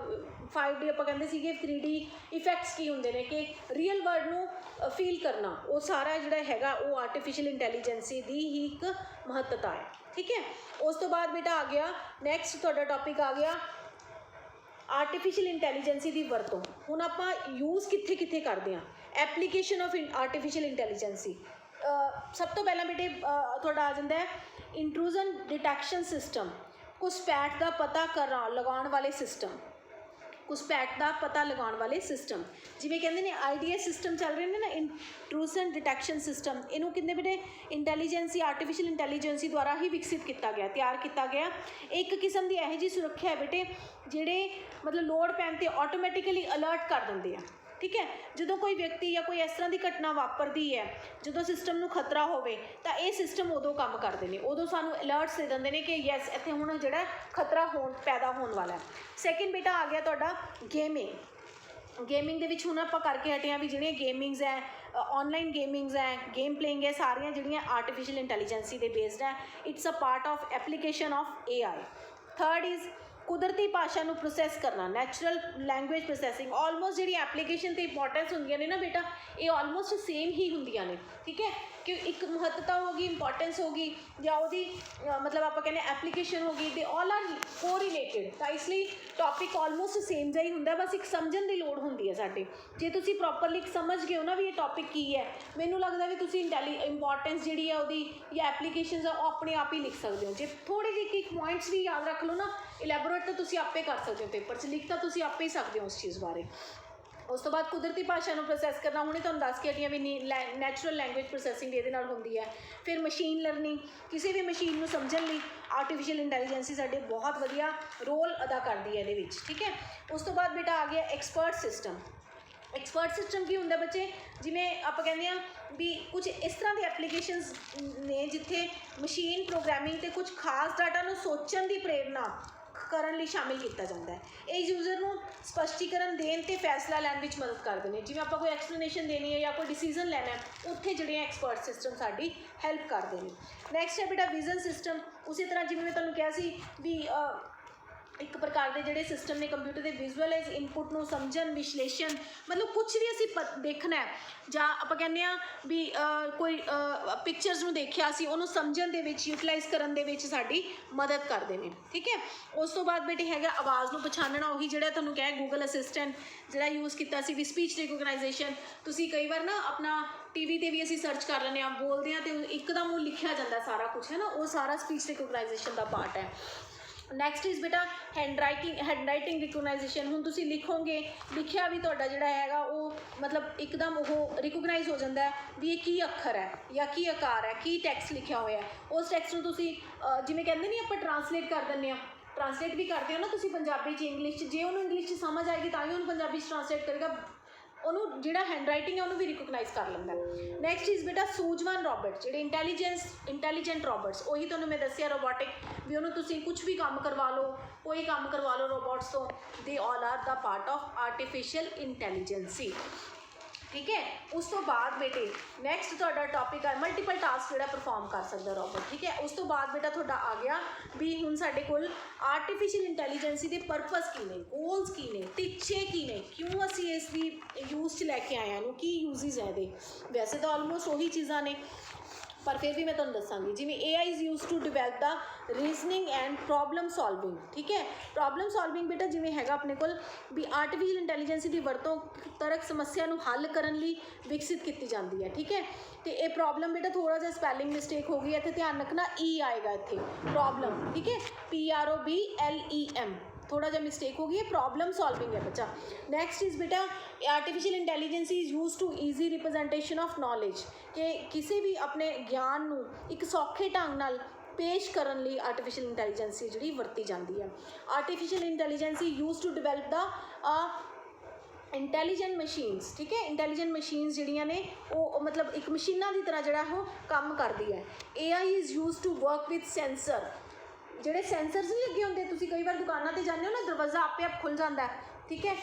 5D ਆਪਾਂ ਕਹਿੰਦੇ ਸੀਗੇ 3D ਇਫੈਕਟਸ ਕੀ ਹੁੰਦੇ ਨੇ, ਕਿ ਰੀਅਲ ਵਰਲਡ ਨੂੰ ਫੀਲ ਕਰਨਾ, ਉਹ ਸਾਰਾ ਜਿਹੜਾ ਹੈਗਾ ਉਹ ਆਰਟੀਫਿਸ਼ੀਅਲ ਇੰਟੈਲੀਜੈਂਸੀ ਦੀ ਹੀ ਇੱਕ ਮਹੱਤਤਾ ਹੈ। ਠੀਕ ਹੈ, ਉਸ ਤੋਂ ਬਾਅਦ ਬੇਟਾ ਆ ਗਿਆ ਨੈਕਸਟ ਤੁਹਾਡਾ ਟੌਪਿਕ ਆ ਗਿਆ ਆਰਟੀਫਿਸ਼ੀਅਲ ਇੰਟੈਲੀਜੈਂਸੀ ਦੀ ਵਰਤੋਂ। ਹੁਣ ਆਪਾਂ ਯੂਜ਼ ਕਿੱਥੇ ਕਿੱਥੇ ਕਰਦੇ ਹਾਂ, ਐਪਲੀਕੇਸ਼ਨ ਆਫ ਆਰਟੀਫਿਸ਼ੀਅਲ ਇੰਟੈਲੀਜੈਂਸੀ। ਸਭ ਤੋਂ ਪਹਿਲਾਂ ਬੇਟੇ ਤੁਹਾਡਾ ਆ ਜਾਂਦਾ ਹੈ ਇੰਟਰੂਜ਼ਨ ਡਿਟੈਕਸ਼ਨ ਸਿਸਟਮ, ਘੁਸਪੈਠ ਦਾ ਪਤਾ ਲਗਾਉਣ ਵਾਲੇ ਸਿਸਟਮ, ਘੁਸਪੈਠ ਦਾ ਪਤਾ ਲਗਾਉਣ ਵਾਲੇ ਸਿਸਟਮ। ਜਿਵੇਂ ਕਹਿੰਦੇ ਨੇ IDS ਸਿਸਟਮ ਚੱਲ ਰਹੇ ਨੇ ਨਾ, ਇੰਟਰੂਜ਼ਨ ਡਿਟੈਕਸ਼ਨ ਸਿਸਟਮ, ਇਹਨੂੰ ਕਿੰਨੇ ਬੇਟੇ ਇੰਟੈਲੀਜੈਂਸੀ, ਆਰਟੀਫਿਸ਼ੀਅਲ ਇੰਟੈਲੀਜੈਂਸੀ ਦੁਆਰਾ ਹੀ ਵਿਕਸਿਤ ਕੀਤਾ ਗਿਆ, ਤਿਆਰ ਕੀਤਾ ਗਿਆ। ਇੱਕ ਕਿਸਮ ਦੀ ਇਹੋ ਜਿਹੀ ਸੁਰੱਖਿਆ ਹੈ ਬੇਟੇ ਜਿਹੜੇ ਮਤਲਬ ਲੋੜ ਪੈਣ 'ਤੇ ਆਟੋਮੈਟਿਕਲੀ ਅਲਰਟ ਕਰ ਦਿੰਦੇ ਆ। ਠੀਕ ਹੈ, ਜਦੋਂ ਕੋਈ ਵਿਅਕਤੀ ਜਾਂ ਕੋਈ ਇਸ ਤਰ੍ਹਾਂ ਦੀ ਘਟਨਾ ਵਾਪਰਦੀ ਹੈ, ਜਦੋਂ ਸਿਸਟਮ ਨੂੰ ਖਤਰਾ ਹੋਵੇ, ਤਾਂ ਇਹ ਸਿਸਟਮ ਉਦੋਂ ਕੰਮ ਕਰਦੇ ਨੇ, ਉਦੋਂ ਸਾਨੂੰ ਅਲਰਟਸ ਦੇ ਦਿੰਦੇ ਨੇ ਕਿ ਯੈਸ ਇੱਥੇ ਹੁਣ ਜਿਹੜਾ ਖਤਰਾ ਪੈਦਾ ਹੋਣ ਵਾਲਾ ਹੈ। ਸੈਕਿੰਡ ਬੇਟਾ ਆ ਗਿਆ ਤੁਹਾਡਾ ਗੇਮਿੰਗ। ਗੇਮਿੰਗ ਦੇ ਵਿੱਚ ਹੁਣ ਆਪਾਂ ਕਰਕੇ ਹਟੇ ਹਾਂ ਵੀ ਜਿਹੜੀਆਂ ਗੇਮਿੰਗਸ ਹੈ, ਔਨਲਾਈਨ ਗੇਮਿੰਗਸ ਹੈ, ਗੇਮ ਪਲੇਇੰਗ ਹੈ, ਸਾਰੀਆਂ ਜਿਹੜੀਆਂ ਆਰਟੀਫਿਸ਼ੀਅਲ ਇੰਟੈਲੀਜੈਂਸੀ ਦੇ ਬੇਸਡ ਹੈ। It's a part of application of AI। Third is ਕੁਦਰਤੀ ਭਾਸ਼ਾ ਨੂੰ ਪ੍ਰੋਸੈਸ ਕਰਨਾ, ਨੈਚੁਰਲ ਲੈਂਗੁਏਜ ਪ੍ਰੋਸੈਸਿੰਗ। ਆਲਮੋਸਟ ਜਿਹੜੀ ਐਪਲੀਕੇਸ਼ਨ 'ਤੇ ਇੰਪੋਰਟੈਂਸ ਹੁੰਦੀਆਂ ਨੇ ਨਾ ਬੇਟਾ, ਇਹ ਆਲਮੋਸਟ ਸੇਮ ਹੀ ਹੁੰਦੀਆਂ ਨੇ। ਠੀਕ ਹੈ, ਕਿ ਇੱਕ ਮਹੱਤਤਾ ਹੋ ਗਈ, ਇੰਪੋਰਟੈਂਸ ਹੋ ਗਈ, ਜਾਂ ਉਹਦੀ ਮਤਲਬ ਆਪਾਂ ਕਹਿੰਦੇ ਐਪਲੀਕੇਸ਼ਨ ਹੋ ਗਈ, ਦੇ ਆਲ ਆਰ ਕੋਰੀਲੇਟਿਡ। ਤਾਂ ਇਸ ਲਈ ਟੌਪਿਕ ਆਲਮੋਸਟ ਸੇਮ ਜਿਹਾ ਹੀ ਹੁੰਦਾ, ਬਸ ਇੱਕ ਸਮਝਣ ਦੀ ਲੋੜ ਹੁੰਦੀ ਹੈ ਸਾਡੇ। ਜੇ ਤੁਸੀਂ ਪ੍ਰੋਪਰਲੀ ਸਮਝ ਗਏ ਹੋ ਨਾ ਵੀ ਇਹ ਟੌਪਿਕ ਕੀ ਹੈ, ਮੈਨੂੰ ਲੱਗਦਾ ਵੀ ਤੁਸੀਂ ਇੰਪੋਰਟੈਂਸ ਜਿਹੜੀ ਹੈ ਉਹਦੀ ਜਾਂ ਐਪਲੀਕੇਸ਼ਨਸ ਆ ਉਹ ਆਪਣੇ ਆਪ ਹੀ ਲਿਖ ਸਕਦੇ ਹੋ। ਜੇ ਥੋੜ੍ਹੇ ਜਿਹੇ ਇੱਕ ਪੁਆਇੰਟਸ ਵੀ ਯਾਦ ਰੱਖ ਲਓ ਨਾ, ਇਲੈਬੋਰੇਟ ਤਾਂ ਤੁਸੀਂ ਆਪੇ ਕਰ ਸਕਦੇ ਹੋ ਪੇਪਰ 'ਚ, ਲਿਖ ਤਾਂ ਤੁਸੀਂ ਆਪੇ ਹੀ ਸਕਦੇ ਹੋ ਉਸ ਚੀਜ਼ ਬਾਰੇ। ਉਸ ਤੋਂ ਬਾਅਦ ਕੁਦਰਤੀ ਭਾਸ਼ਾ ਨੂੰ ਪ੍ਰੋਸੈਸ ਕਰਨਾ, ਹੁਣੇ ਤੁਹਾਨੂੰ ਦੱਸ ਕੇ ਹਟੀਆਂ ਵੀ ਨੈਚੁਰਲ ਲੈਂਗੁਏਜ ਪ੍ਰੋਸੈਸਿੰਗ ਇਹਦੇ ਨਾਲ ਹੁੰਦੀ ਹੈ। ਫਿਰ ਮਸ਼ੀਨ ਲਰਨਿੰਗ, ਕਿਸੇ ਵੀ ਮਸ਼ੀਨ ਨੂੰ ਸਮਝਣ ਲਈ ਆਰਟੀਫਿਸ਼ੀਅਲ ਇੰਟੈਲੀਜੈਂਸੀ ਸਾਡੇ ਬਹੁਤ ਵਧੀਆ ਰੋਲ ਅਦਾ ਕਰਦੀ ਹੈ ਇਹਦੇ ਵਿੱਚ। ਠੀਕ ਹੈ, ਉਸ ਤੋਂ ਬਾਅਦ ਬੇਟਾ ਆ ਗਿਆ ਐਕਸਪਰਟ ਸਿਸਟਮ। ਐਕਸਪਰਟ ਸਿਸਟਮ ਕੀ ਹੁੰਦਾ ਬੱਚੇ, ਜਿਵੇਂ ਆਪਾਂ ਕਹਿੰਦੇ ਹਾਂ ਵੀ ਕੁਝ ਇਸ ਤਰ੍ਹਾਂ ਦੇ ਐਪਲੀਕੇਸ਼ਨਸ ਨੇ ਜਿੱਥੇ ਮਸ਼ੀਨ ਪ੍ਰੋਗਰਾਮਿੰਗ ਅਤੇ ਕੁਝ ਖਾਸ ਡਾਟਾ ਨੂੰ ਸੋਚਣ ਦੀ ਪ੍ਰੇਰਨਾ ਕਰਨ ਲਈ ਸ਼ਾਮਿਲ ਕੀਤਾ ਜਾਂਦਾ ਹੈ। ਇਹ ਯੂਜ਼ਰ ਨੂੰ ਸਪਸ਼ਟੀਕਰਨ ਦੇਣ ਅਤੇ ਫੈਸਲਾ ਲੈਣ ਵਿੱਚ ਮਦਦ ਕਰਦੇ ਨੇ। ਜਿਵੇਂ ਆਪਾਂ ਕੋਈ ਐਕਸਪਲੇਨੇਸ਼ਨ ਦੇਣੀ ਹੈ ਜਾਂ ਕੋਈ ਡਿਸੀਜ਼ਨ ਲੈਣਾ ਹੈ, ਉੱਥੇ ਜਿਹੜੇ ਐਕਸਪਰਟ ਸਿਸਟਮ ਸਾਡੀ ਹੈਲਪ ਕਰਦੇ ਨੇ। ਨੈਕਸਟ ਹੈ ਬੇਟਾ ਵਿਜ਼ਨ ਸਿਸਟਮ। ਉਸੇ ਤਰ੍ਹਾਂ ਜਿਵੇਂ ਮੈਂ ਤੁਹਾਨੂੰ ਕਿਹਾ ਸੀ ਵੀ ਇੱਕ ਪ੍ਰਕਾਰ ਦੇ ਜਿਹੜੇ ਸਿਸਟਮ ਨੇ ਕੰਪਿਊਟਰ ਦੇ ਵਿਜ਼ੂਅਲਾਈਜ਼ ਇਨਪੁੱਟ ਨੂੰ ਸਮਝਣ, ਵਿਸ਼ਲੇਸ਼ਣ, ਮਤਲਬ ਕੁਛ ਵੀ ਅਸੀਂ ਦੇਖਣਾ ਹੈ, ਜਾਂ ਆਪਾਂ ਕਹਿੰਦੇ ਹਾਂ ਵੀ ਕੋਈ ਪਿਕਚਰਸ ਨੂੰ ਦੇਖਿਆ ਅਸੀਂ ਉਹਨੂੰ ਸਮਝਣ ਦੇ ਵਿੱਚ, ਯੂਟੀਲਾਈਜ਼ ਕਰਨ ਦੇ ਵਿੱਚ ਸਾਡੀ ਮਦਦ ਕਰਦੇ ਨੇ। ਠੀਕ ਹੈ, ਉਸ ਤੋਂ ਬਾਅਦ ਬੇਟੇ ਹੈਗਾ ਆਵਾਜ਼ ਨੂੰ ਪਛਾਣਨਾ, ਉਹੀ ਜਿਹੜਾ ਤੁਹਾਨੂੰ ਕਿਹਾ ਗੂਗਲ ਅਸਿਸਟੈਂਟ ਜਿਹੜਾ ਯੂਜ਼ ਕੀਤਾ ਸੀ ਵੀ ਸਪੀਚ ਰਿਕੋਗਨਾਈਜੇਸ਼ਨ। ਤੁਸੀਂ ਕਈ ਵਾਰ ਨਾ ਆਪਣਾ TV 'ਤੇ ਵੀ ਅਸੀਂ ਸਰਚ ਕਰ ਲੈਂਦੇ ਹਾਂ, ਬੋਲਦੇ ਹਾਂ ਅਤੇ ਇੱਕਦਮ ਉਹ ਲਿਖਿਆ ਜਾਂਦਾ ਸਾਰਾ ਕੁਛ, ਹੈ ਨਾ, ਉਹ ਸਾਰਾ ਸਪੀਚ ਰਿਕੋਗਨਾਈਜੇਸ਼ਨ ਦਾ ਪਾਰਟ ਹੈ। ਨੈਕਸਟ ਇਜ਼ ਬੇਟਾ ਹੈਂਡਰਾਈਟਿੰਗ ਰਿਕੋਗਨਾਈਜੇਸ਼ਨ। ਹੁਣ ਤੁਸੀਂ ਲਿਖੋਗੇ, ਲਿਖਿਆ ਵੀ ਤੁਹਾਡਾ ਜਿਹੜਾ ਹੈਗਾ ਉਹ ਮਤਲਬ ਇੱਕਦਮ ਉਹ ਰਿਕੋਗਨਾਈਜ਼ ਹੋ ਜਾਂਦਾ ਹੈ ਵੀ ਇਹ ਕੀ ਅੱਖਰ ਹੈ ਜਾਂ ਕੀ ਆਕਾਰ ਹੈ, ਕੀ ਟੈਕਸਟ ਲਿਖਿਆ ਹੋਇਆ। ਉਸ ਟੈਕਸਟ ਨੂੰ ਤੁਸੀਂ ਜਿਵੇਂ ਕਹਿੰਦੇ ਨਹੀਂ ਆਪਾਂ ਟਰਾਂਸਲੇਟ ਕਰ ਦਿੰਦੇ ਹਾਂ, ਟਰਾਂਸਲੇਟ ਵੀ ਕਰਦੇ ਹੋ ਨਾ ਤੁਸੀਂ ਪੰਜਾਬੀ 'ਚ ਇੰਗਲਿਸ਼ 'ਚ, ਜੇ ਉਹਨੂੰ ਇੰਗਲਿਸ਼ 'ਚ ਸਮਝ ਆਏਗੀ ਤਾਂ ਹੀ ਉਹਨੂੰ ਪੰਜਾਬੀ 'ਚ ਟਰਾਂਸਲੇਟ ਕਰੇਗਾ। ਉਹਨੂੰ ਜਿਹੜਾ ਹੈਂਡਰਾਈਟਿੰਗ ਹੈ ਉਹਨੂੰ ਵੀ ਰਿਕੋਗਨਾਈਜ਼ ਕਰ ਲੈਂਦਾ। ਨੈਕਸਟ ਇਜ਼ ਬੇਟਾ ਸੂਝਵਾਨ ਰੋਬੋਟ, ਜਿਹੜੇ ਇੰਟੈਲੀਜੈਂਟ ਰੋਬੋਟਸ, ਉਹੀ ਤੁਹਾਨੂੰ ਮੈਂ ਦੱਸਿਆ ਰੋਬੋਟਿਕ, ਵੀ ਉਹਨੂੰ ਤੁਸੀਂ ਕੁਛ ਵੀ ਕੰਮ ਕਰਵਾ ਲਓ, ਕੋਈ ਕੰਮ ਕਰਵਾ ਲਓ ਰੋਬੋਟਸ ਤੋਂ, ਦੇ all are the part of artificial intelligence. ਠੀਕ ਹੈ, ਉਸ ਤੋਂ ਬਾਅਦ ਬੇਟੇ ਨੈਕਸਟ ਤੁਹਾਡਾ ਟੌਪਿਕ ਹੈ ਮਲਟੀਪਲ ਟਾਸਕ ਜਿਹੜਾ ਪਰਫੋਰਮ ਕਰ ਸਕਦਾ ਰੋਬੋਟ। ਠੀਕ ਹੈ, ਉਸ ਤੋਂ ਬਾਅਦ ਬੇਟਾ ਤੁਹਾਡਾ ਆ ਗਿਆ ਵੀ ਹੁਣ ਸਾਡੇ ਕੋਲ ਆਰਟੀਫਿਸ਼ੀਅਲ ਇੰਟੈਲੀਜੈਂਸੀ ਦੇ ਪਰਪਸ ਕੀ ਨੇ, ਗੋਲਸ ਕੀ ਨੇ, ਟੀਚੇ ਕੀ ਨੇ, ਕਿਉਂ ਅਸੀਂ ਇਸ ਦੀ ਯੂਜ਼ 'ਚ ਲੈ ਕੇ ਆਏ ਹਾਂ, ਇਹਨੂੰ ਕੀ ਯੂਜ਼ਿਸ ਹੈ ਇਹਦੇ। ਵੈਸੇ ਤਾਂ ਆਲਮੋਸਟ ਉਹੀ ਚੀਜ਼ਾਂ ਨੇ, ਪਰ ਫਿਰ ਵੀ ਮੈਂ ਤੁਹਾਨੂੰ ਦੱਸਾਂਗੀ। ਜਿਵੇਂ AI is use to develop the reasoning and problem solving. ਠੀਕ ਹੈ, ਪ੍ਰੋਬਲਮ ਸੋਲਵਿੰਗ ਬੇਟਾ ਜਿਵੇਂ ਹੈਗਾ ਆਪਣੇ ਕੋਲ ਵੀ ਆਰਟੀਫਿਸ਼ੀਅਲ ਇੰਟੈਲੀਜੈਂਸੀ ਦੀ ਵਰਤੋਂ ਤਰਕ ਸਮੱਸਿਆ ਨੂੰ ਹੱਲ ਕਰਨ ਲਈ ਵਿਕਸਿਤ ਕੀਤੀ ਜਾਂਦੀ ਹੈ। ਠੀਕ ਹੈ, ਅਤੇ ਇਹ ਪ੍ਰੋਬਲਮ ਬੇਟਾ ਥੋੜ੍ਹਾ ਜਿਹਾ ਸਪੈਲਿੰਗ ਮਿਸਟੇਕ ਹੋ ਗਈ ਹੈ, ਇੱਥੇ ਧਿਆਨ ਰੱਖਣਾ E ਆਏਗਾ ਇੱਥੇ ਪ੍ਰੋਬਲਮ। ਠੀਕ ਹੈ, PROBLEM, थोड़ा जा मिस्टेक हो गई है, प्रॉब्लम सॉल्विंग है बच्चा। नेक्स्ट इज़ बेटा artificial intelligence is use to easy representation of knowledge, कि किसी भी अपने ज्ञान नू एक सौखे ढंग नाल ਪੇਸ਼ ਕਰਨ ਲਈ ਆਰਟੀਫਿਸ਼ਲ ਇੰਟੈਲੀਜੈਂਸੀ ਜਿਹੜੀ ਵਰਤੀ ਜਾਂਦੀ ਹੈ। Artificial intelligence use to develop the intelligent machines, ਠੀਕ ਹੈ। ਇੰਟੈਲੀਜੈਂਟ ਮਸ਼ੀਨਸ ਜਿਹੜੀਆਂ ਨੇ ਉਹ ਮਤਲਬ ਇੱਕ ਮਸ਼ੀਨਾਂ ਦੀ ਤਰ੍ਹਾਂ ਜਿਹੜਾ ਉਹ ਕੰਮ ਕਰਦੀ ਹੈ। AI is use to work with sensor, ਜਿਹੜੇ ਸੈਂਸਰਸ ਨਹੀਂ ਲੱਗੇ ਹੁੰਦੇ, ਤੁਸੀਂ ਕਈ ਵਾਰ ਦੁਕਾਨਾਂ 'ਤੇ ਜਾਂਦੇ ਹੋ ਨਾ, ਦਰਵਾਜ਼ਾ ਆਪੇ ਆਪ ਖੁੱਲ੍ਹ ਜਾਂਦਾ, ਠੀਕ ਹੈ।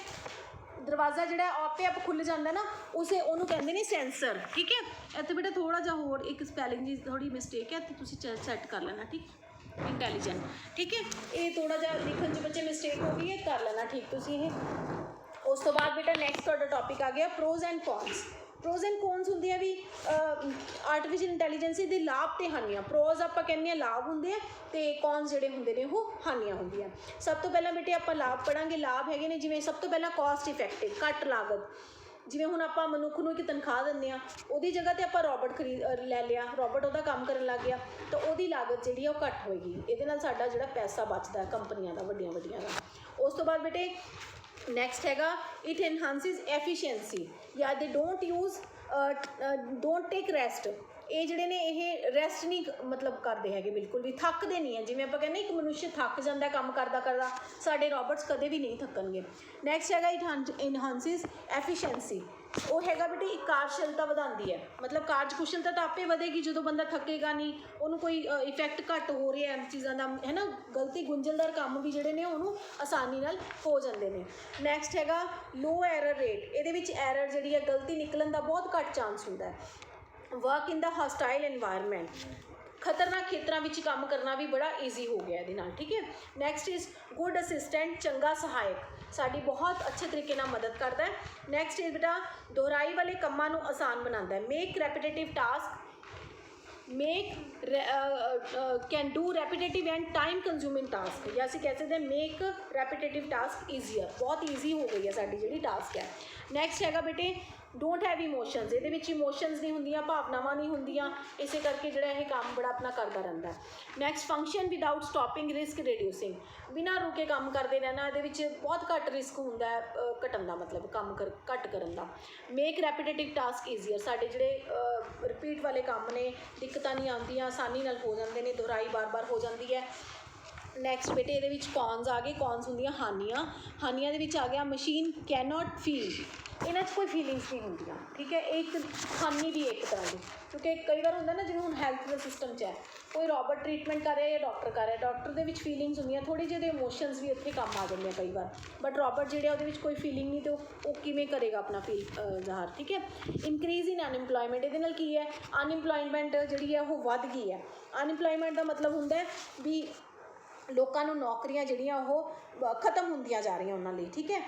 ਦਰਵਾਜ਼ਾ ਜਿਹੜਾ ਆਪੇ ਆਪ ਖੁੱਲ੍ਹ ਜਾਂਦਾ ਨਾ, ਉਹਨੂੰ ਕਹਿੰਦੇ ਨੇ ਸੈਂਸਰ, ਠੀਕ ਹੈ। ਇੱਥੇ ਬੇਟਾ ਥੋੜ੍ਹਾ ਜਿਹਾ ਹੋਰ ਇੱਕ ਸਪੈਲਿੰਗ ਦੀ ਥੋੜ੍ਹੀ ਮਿਸਟੇਕ ਹੈ, ਇੱਥੇ ਤੁਸੀਂ ਸੈੱਟ ਕਰ ਲੈਣਾ, ਠੀਕ, ਇੰਟੈਲੀਜੈਂਟ, ਠੀਕ ਹੈ। ਇਹ ਥੋੜ੍ਹਾ ਜਿਹਾ ਲਿਖਣ 'ਚ ਬੱਚੇ ਮਿਸਟੇਕ ਹੋ ਗਈ ਹੈ, ਕਰ ਲੈਣਾ ਠੀਕ ਤੁਸੀਂ ਇਹ। ਉਸ ਤੋਂ ਬਾਅਦ ਬੇਟਾ ਨੈਕਸਟ ਤੁਹਾਡਾ ਟੌਪਿਕ ਆ ਗਿਆ pros and corns. Pros and corns ਹੁੰਦੇ ਆ ਵੀ ਆਰਟੀਫਿਸ਼ਲ ਇੰਟੈਲੀਜੈਂਸੀ ਦੇ ਲਾਭ ਅਤੇ ਹਾਨੀਆਂ। ਪ੍ਰੋਜ਼ ਆਪਾਂ ਕਹਿੰਦੇ ਹਾਂ ਲਾਭ ਹੁੰਦੇ ਆ, ਅਤੇ ਕੌਨਸ ਜਿਹੜੇ ਹੁੰਦੇ ਨੇ ਉਹ ਹਾਨੀਆਂ ਹੁੰਦੀਆਂ। ਸਭ ਤੋਂ ਪਹਿਲਾਂ ਬੇਟੇ ਆਪਾਂ ਲਾਭ ਪੜ੍ਹਾਂਗੇ। ਲਾਭ ਹੈਗੇ ਨੇ ਜਿਵੇਂ ਸਭ ਤੋਂ ਪਹਿਲਾਂ ਕਾਸਟ ਇਫੈਕਟਿਵ, ਘੱਟ ਲਾਗਤ। ਜਿਵੇਂ ਹੁਣ ਆਪਾਂ ਮਨੁੱਖ ਨੂੰ ਇੱਕ ਤਨਖਾਹ ਦਿੰਦੇ ਹਾਂ, ਉਹਦੀ ਜਗ੍ਹਾ 'ਤੇ ਆਪਾਂ ਰੋਬੋਟ ਲੈ ਲਿਆ, ਰੋਬੋਟ ਉਹਦਾ ਕੰਮ ਕਰਨ ਲੱਗ ਗਿਆ, ਤਾਂ ਉਹਦੀ ਲਾਗਤ ਜਿਹੜੀ ਆ ਉਹ ਘੱਟ ਹੋਏਗੀ। ਇਹਦੇ ਨਾਲ ਸਾਡਾ ਜਿਹੜਾ ਪੈਸਾ ਬਚਦਾ ਕੰਪਨੀਆਂ ਦਾ, ਵੱਡੀਆਂ ਵੱਡੀਆਂ ਦਾ। ਉਸ ਤੋਂ ਬਾਅਦ ਬੇਟੇ ਨੈਕਸਟ ਹੈਗਾ ਇਟ ਐਨਹਾਂਸਿਸ ਐਫੀਸ਼ੀਐਂਸੀ, ਜਾਂ ਦੇ ਡੋਂਟ ਟੇਕ ਰੈਸਟ। ਇਹ ਜਿਹੜੇ ਨੇ ਇਹ ਰੈਸਟ ਨਹੀਂ ਮਤਲਬ ਕਰਦੇ ਹੈਗੇ, ਬਿਲਕੁਲ ਵੀ ਥੱਕਦੇ ਨਹੀਂ ਹੈ। ਜਿਵੇਂ ਆਪਾਂ ਕਹਿੰਦੇ ਇੱਕ ਮਨੁੱਖ ਥੱਕ ਜਾਂਦਾ ਕੰਮ ਕਰਦਾ ਕਰਦਾ, ਸਾਡੇ ਰੋਬੋਟਸ ਕਦੇ ਵੀ ਨਹੀਂ ਥੱਕਣਗੇ। ਨੈਕਸਟ ਹੈਗਾ ਇਟ ਐਨਹਾਂਸਿਸ ਐਫੀਸ਼ੀਐਂਸੀ, ਉਹ ਹੈਗਾ ਬੇਟੇ ਇੱਕ ਕਾਰਜਸ਼ੀਲਤਾ ਵਧਾਉਂਦੀ ਹੈ। ਮਤਲਬ ਕਾਰਜਕੁਸ਼ਲਤਾ ਤਾਂ ਆਪੇ ਵਧੇਗੀ ਜਦੋਂ ਬੰਦਾ ਥੱਕੇਗਾ ਨਹੀਂ, ਉਹਨੂੰ ਕੋਈ ਇਫੈਕਟ ਘੱਟ ਹੋ ਰਿਹਾ ਹੈ ਚੀਜ਼ਾਂ ਦਾ, ਹੈ ਨਾ। ਗਲਤੀ ਗੁੰਝਲਦਾਰ ਕੰਮ ਵੀ ਜਿਹੜੇ ਨੇ ਉਹਨੂੰ ਆਸਾਨੀ ਨਾਲ ਹੋ ਜਾਂਦੇ ਨੇ। ਨੈਕਸਟ ਹੈਗਾ ਲੋ ਐਰਰ ਰੇਟ, ਇਹਦੇ ਵਿੱਚ ਐਰਰ ਜਿਹੜੀ ਹੈ ਗਲਤੀ ਨਿਕਲਣ ਦਾ ਬਹੁਤ ਘੱਟ ਚਾਂਸ ਹੁੰਦਾ ਹੈ। ਵਰਕ ਇਨ ਦਾ ਹੌਸਟਾਈਲ ਐਨਵਾਇਰਨਮੈਂਟ, ਖਤਰਨਾਕ ਖੇਤਰਾਂ ਵਿੱਚ ਕੰਮ ਕਰਨਾ ਵੀ ਬੜਾ ਈਜ਼ੀ ਹੋ ਗਿਆ ਇਹਦੇ ਨਾਲ, ਠੀਕ ਹੈ। ਨੈਕਸਟ ਇਜ਼ ਗੁੱਡ ਅਸਿਸਟੈਂਟ, ਚੰਗਾ ਸਹਾਇਕ, ਸਾਡੀ ਬਹੁਤ ਅੱਛੇ ਤਰੀਕੇ ਨਾਲ ਮਦਦ ਕਰਦਾ ਹੈ। ਨੈਕਸਟ ਇਜ਼ ਬੇਟਾ ਦੁਹਰਾਈ ਵਾਲੇ ਕੰਮਾਂ ਨੂੰ ਆਸਾਨ ਬਣਾਉਂਦਾ ਹੈ। Make repetitive task, can do repetitive and time consuming task, ਜਾਂ ਅਸੀਂ ਕਹਿ ਸਕਦੇ ਹਾਂ ਮੇਕ ਰੈਪੀਟੇਟਿਵ ਟਾਸਕ ਈਜ਼ੀਅਰ, ਬਹੁਤ ਈਜ਼ੀ ਹੋ ਗਈ ਹੈ ਸਾਡੀ ਜਿਹੜੀ ਟਾਸਕ ਹੈ। ਨੈਕਸਟ ਹੈਗਾ ਬੇਟੇ ਡੋਂਟ ਹੈਵ ਇਮੋਸ਼ਨਸ, ਇਹਦੇ ਵਿੱਚ ਇਮੋਸ਼ਨਸ ਨਹੀਂ ਹੁੰਦੀਆਂ, ਭਾਵਨਾਵਾਂ ਨਹੀਂ ਹੁੰਦੀਆਂ, ਇਸੇ ਕਰਕੇ ਜਿਹੜਾ ਇਹ ਕੰਮ ਬੜਾ ਆਪਣਾ ਕਰਦਾ ਰਹਿੰਦਾ। Next function without stopping risk reducing, ਬਿਨਾਂ ਰੁਕੇ ਕੰਮ ਕਰਦੇ ਰਹਿਣਾ, ਇਹਦੇ ਵਿੱਚ ਬਹੁਤ ਘੱਟ ਰਿਸਕ ਹੁੰਦਾ ਹੈ ਘਟਣ ਦਾ, ਮਤਲਬ ਕੰਮ ਘੱਟ ਕਰਨ ਦਾ। ਮੇਕ ਰੈਪੀਟੇਟਿਵ ਟਾਸਕ ਈਜ਼ੀਅਰ, ਸਾਡੇ ਜਿਹੜੇ ਰਿਪੀਟ ਵਾਲੇ ਕੰਮ ਨੇ ਦਿੱਕਤਾਂ ਨਹੀਂ ਆਉਂਦੀਆਂ, ਆਸਾਨੀ ਨਾਲ ਹੋ ਜਾਂਦੇ ਨੇ, ਦੁਹਰਾਈ ਬਾਰ-ਬਾਰ ਹੋ ਜਾਂਦੀ ਹੈ। ਨੈਕਸਟ ਬੇਟੇ ਇਹਦੇ ਵਿੱਚ ਕੌਨਸ ਆ ਗਏ, ਕੌਨਸ ਹੁੰਦੀਆਂ ਹਾਨੀਆਂ। ਹਾਨੀਆਂ ਦੇ ਵਿੱਚ ਆ ਗਿਆ ਮਸ਼ੀਨ ਕੈਨ ਨਾਟ ਫੀਲ, ਇਹਨਾਂ 'ਚ ਕੋਈ ਫੀਲਿੰਗਸ ਨਹੀਂ ਹੁੰਦੀਆਂ, ਠੀਕ ਹੈ। ਇਹ ਇੱਕ ਹਾਨੀ ਵੀ ਇੱਕ ਤਰ੍ਹਾਂ ਦੀ, ਕਿਉਂਕਿ ਕਈ ਵਾਰ ਹੁੰਦਾ ਨਾ ਜਿਵੇਂ ਹੁਣ ਹੈਲਥ ਦੇ ਸਿਸਟਮ 'ਚ ਹੈ, ਕੋਈ ਰੋਬੋਟ ਟਰੀਟਮੈਂਟ ਕਰ ਰਿਹਾ ਜਾਂ ਡਾਕਟਰ ਕਰ ਰਿਹਾ, ਡਾਕਟਰ ਦੇ ਵਿੱਚ ਫੀਲਿੰਗਸ ਹੁੰਦੀਆਂ, ਥੋੜ੍ਹੇ ਜਿਹੇ ਇਮੋਸ਼ਨਸ ਵੀ ਉੱਥੇ ਕੰਮ ਆ ਜਾਂਦੇ ਆ ਕਈ ਵਾਰ, ਬਟ ਰੋਬੋਟ ਜਿਹੜੇ ਉਹਦੇ ਵਿੱਚ ਕੋਈ ਫੀਲਿੰਗ ਨਹੀਂ, ਅਤੇ ਉਹ ਕਿਵੇਂ ਕਰੇਗਾ ਆਪਣਾ ਫੀਲ ਜ਼ਾਹਰ, ਠੀਕ ਹੈ। ਇਨਕਰੀਜ਼ ਇਨ ਅਨਇੰਪਲੋਇਮੈਂਟ, ਇਹਦੇ ਨਾਲ ਕੀ ਹੈ ਅਨਇੰਪਲੋਇਮੈਂਟ ਜਿਹੜੀ ਹੈ ਉਹ ਵੱਧ ਗਈ ਹੈ। ਅਨਇੰਪਲੋਇਮੈਂਟ ਦਾ ਮਤਲਬ ਹੁੰਦਾ ਵੀ ਲੋਕਾਂ ਨੂੰ ਨੌਕਰੀਆਂ ਜਿਹੜੀਆਂ ਉਹ ਖਤਮ ਹੁੰਦੀਆਂ ਜਾ ਰਹੀਆਂ ਉਹਨਾਂ ਲਈ, ਠੀਕ ਹੈ।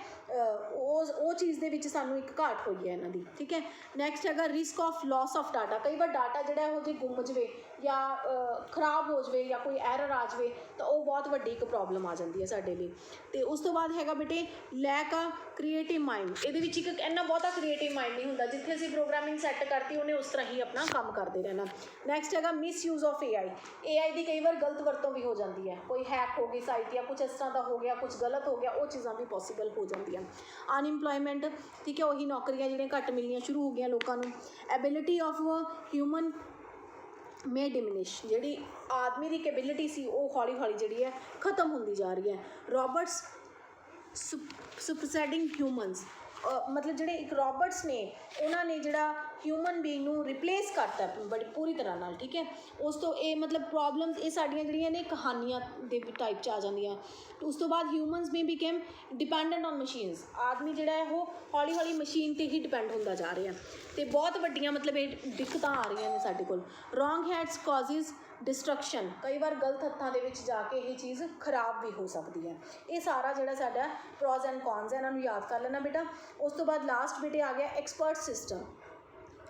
ਉਹ ਚੀਜ਼ ਦੇ ਵਿੱਚ ਸਾਨੂੰ ਇੱਕ ਘਾਟ ਹੋਈ ਹੈ ਇਹਨਾਂ ਦੀ, ਠੀਕ ਹੈ। ਨੈਕਸਟ ਹੈਗਾ risk of loss of data, ਕਈ ਵਾਰ ਡਾਟਾ ਜਿਹੜਾ ਉਹ ਜੇ ਗੁੰਮ ਜਾਵੇ ਜਾਂ ਖਰਾਬ ਹੋ ਜਾਵੇ ਜਾਂ ਕੋਈ ਐਰਰ ਆ ਜਾਵੇ ਤਾਂ ਉਹ ਬਹੁਤ ਵੱਡੀ ਇੱਕ ਪ੍ਰੋਬਲਮ ਆ ਜਾਂਦੀ ਹੈ ਸਾਡੇ ਲਈ। ਅਤੇ ਉਸ ਤੋਂ ਬਾਅਦ ਹੈਗਾ ਬੇਟੇ ਲੈਕ ਆ ਕ੍ਰੀਏਟਿਵ ਮਾਈਂਡ, ਇਹਦੇ ਵਿੱਚ ਇੱਕ ਇੰਨਾ ਬਹੁਤਾ ਕ੍ਰੀਏਟਿਵ ਮਾਈਂਡ ਨਹੀਂ ਹੁੰਦਾ, ਜਿੱਥੇ ਅਸੀਂ ਪ੍ਰੋਗਰਾਮਿੰਗ ਸੈੱਟ ਕਰਤੀ ਉਹਨੇ ਉਸ ਤਰ੍ਹਾਂ ਹੀ ਆਪਣਾ ਕੰਮ ਕਰਦੇ ਰਹਿਣਾ। ਨੈਕਸਟ ਹੈਗਾ ਮਿਸਯੂਜ਼ ਆਫ AI ਦੀ ਕਈ ਵਾਰ ਗਲਤ ਵਰਤੋਂ ਵੀ ਹੋ ਜਾਂਦੀ ਹੈ, ਕੋਈ ਹੈਕ ਹੋ ਗਈ ਸਾਈਟ ਜਾਂ ਕੁਛ ਇਸ ਤਰ੍ਹਾਂ ਦਾ ਹੋ ਗਿਆ, ਕੁਛ ਗਲਤ ਹੋ ਗਿਆ, ਉਹ ਚੀਜ਼ਾਂ ਵੀ ਪੋਸੀਬਲ ਹੋ ਜਾਂਦੀਆਂ। ਅਨਇੰਪਲੋਇਮੈਂਟ, ਠੀਕ ਹੈ, ਉਹੀ ਨੌਕਰੀਆਂ ਜਿਹੜੀਆਂ ਘੱਟ ਮਿਲਣੀਆਂ ਸ਼ੁਰੂ ਹੋ ਗਈਆਂ ਲੋਕਾਂ ਨੂੰ। ਐਬਿਲਿਟੀ ਆਫ ਹਿਊਮਨ ਮੇ ਡਿਮਿਨਿਸ਼, ਜਿਹੜੀ ਆਦਮੀ ਦੀ ਕੈਬਿਲਿਟੀ ਸੀ ਉਹ ਹੌਲੀ ਹੌਲੀ ਜਿਹੜੀ ਹੈ ਖਤਮ ਹੁੰਦੀ ਜਾ ਰਹੀ ਹੈ। ਰੋਬਰਟਸ ਸੁਪਰਸੈਡਿੰਗ ਹਿਊਮਨਸ, ਮਤਲਬ ਜਿਹੜੇ ਇੱਕ ਰੋਬਰਟਸ ਨੇ ਉਹਨਾਂ ਨੇ ਜਿਹੜਾ ਹਿਊਮਨ ਬੀਇੰਗ ਨੂੰ ਰਿਪਲੇਸ ਕਰਤਾ ਬੜੀ ਪੂਰੀ ਤਰ੍ਹਾਂ ਨਾਲ, ਠੀਕ ਹੈ। ਉਸ ਤੋਂ ਇਹ ਮਤਲਬ ਪ੍ਰੋਬਲਮਸ ਇਹ ਸਾਡੀਆਂ ਜਿਹੜੀਆਂ ਨੇ ਕਹਾਣੀਆਂ ਦੇ ਟਾਈਪ 'ਚ ਆ ਜਾਂਦੀਆਂ। ਉਸ ਤੋਂ ਬਾਅਦ humans we became dependent on machines, ਆਦਮੀ ਜਿਹੜਾ ਹੈ ਉਹ ਹੌਲੀ ਹੌਲੀ ਮਸ਼ੀਨ 'ਤੇ ਹੀ ਡਿਪੈਂਡ ਹੁੰਦਾ ਜਾ ਰਿਹਾ, ਅਤੇ ਬਹੁਤ ਵੱਡੀਆਂ ਮਤਲਬ ਇਹ ਦਿੱਕਤਾਂ ਆ ਰਹੀਆਂ ਨੇ ਸਾਡੇ ਕੋਲ। ਰੋਂਗ ਹੈਂਡਸ ਕਾਜ਼ਿਜ਼ ਡਿਸਟਰਕਸ਼ਨ, ਕਈ ਵਾਰ ਗਲਤ ਹੱਥਾਂ ਦੇ ਵਿੱਚ ਜਾ ਕੇ ਇਹ ਚੀਜ਼ ਖਰਾਬ ਵੀ ਹੋ ਸਕਦੀ ਹੈ। ਇਹ ਸਾਰਾ ਜਿਹੜਾ ਸਾਡਾ ਪ੍ਰੋਜ਼ ਐਂਡ ਕੌਨਸ ਹੈ, ਇਹਨਾਂ ਨੂੰ ਯਾਦ ਕਰ ਲੈਣਾ ਬੇਟਾ। ਉਸ ਤੋਂ ਬਾਅਦ ਲਾਸਟ ਬੇਟੇ ਆ ਗਿਆ expert system.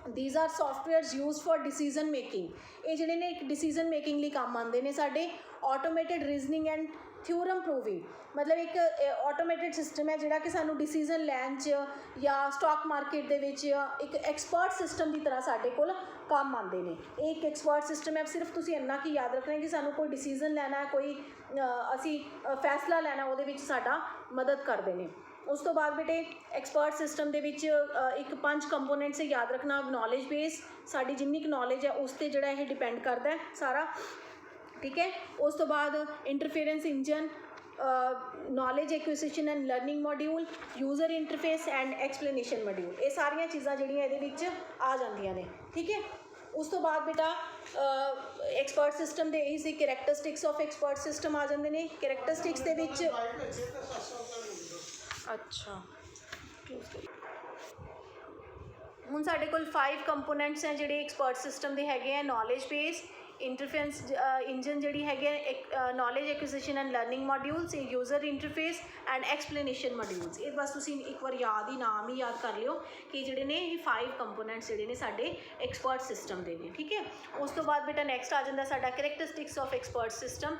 These are softwares use for decision making, ਇਹ ਜਿਹੜੇ ਨੇ ਇੱਕ ਡਿਸੀਜ਼ਨ ਮੇਕਿੰਗ ਲਈ ਕੰਮ ਆਉਂਦੇ ਨੇ ਸਾਡੇ। ਆਟੋਮੇਟਿਡ ਰੀਜ਼ਨਿੰਗ ਐਂਡ ਥਿਊਰਮ ਪ੍ਰੂਵਿੰਗ, ਮਤਲਬ ਇੱਕ ਆਟੋਮੇਟਿਡ ਸਿਸਟਮ ਹੈ ਜਿਹੜਾ ਕਿ ਸਾਨੂੰ ਡਿਸੀਜ਼ਨ ਲੈਣ 'ਚ ਜਾਂ ਸਟਾਕ ਮਾਰਕੀਟ ਦੇ ਵਿੱਚ ਇੱਕ ਐਕਸਪਰਟ ਸਿਸਟਮ ਦੀ ਤਰ੍ਹਾਂ ਸਾਡੇ ਕੋਲ ਕੰਮ ਆਉਂਦੇ ਨੇ। ਇਹ ਇੱਕ ਐਕਸਪਰਟ ਸਿਸਟਮ ਹੈ, ਸਿਰਫ ਤੁਸੀਂ ਇੰਨਾ ਕੀ ਯਾਦ ਰੱਖਣਾ ਕਿ ਸਾਨੂੰ ਕੋਈ ਡਿਸੀਜ਼ਨ ਲੈਣਾ, ਕੋਈ ਅਸੀਂ ਫੈਸਲਾ ਲੈਣਾ, ਉਹਦੇ ਵਿੱਚ ਸਾਡਾ ਮਦਦ ਕਰਦੇ ਨੇ। ਉਸ ਤੋਂ ਬਾਅਦ ਬੇਟੇ ਐਕਸਪਰਟ ਸਿਸਟਮ ਦੇ ਵਿੱਚ ਇੱਕ 5 ਕੰਪੋਨੈਂਟਸ ਯਾਦ ਰੱਖਣਾ। ਨੌਲੇਜ ਬੇਸ, ਸਾਡੀ ਜਿੰਨੀ ਕੁ ਨੌਲੇਜ ਹੈ ਉਸ 'ਤੇ ਜਿਹੜਾ ਇਹ ਡਿਪੈਂਡ ਕਰਦਾ ਹੈ ਸਾਰਾ। ठीक है। उस तो बाद interference engine, knowledge acquisition and learning module, user interface and explanation module, ये सारिया चीज़ां जिहड़ियां इहदे विच आ जांदियां ने। ठीक है। उस तो बाद बेटा एक्सपर्ट सिस्टम दे यही सी करैक्टरिस्टिक्स ऑफ एक्सपर्ट सिस्टम आ जांदे ने। करैक्टरिस्टिक्स दे विच अच्छा हुण साडे कोल 5 कंपोनेंट्स हैं जिहड़े एक्सपर्ट सिस्टम दे हैगे आ। नॉलेज बेस, इंटरफेरेंस इंजन जिहड़ी हैगी है, knowledge acquisition and learning modules, user interface and explanation modules. ये बस तुसीं एक बार याद ही नाम ही याद कर लियो कि जिहड़े ने ये 5 कंपोनेंट्स जिहड़े ने साडे एक्सपर्ट सिस्टम दे ने। ठीक है। उस तो बाद बेटा नैक्सट आ जांदा साडा करैक्टरिस्टिक्स ऑफ एक्सपर्ट सिस्टम,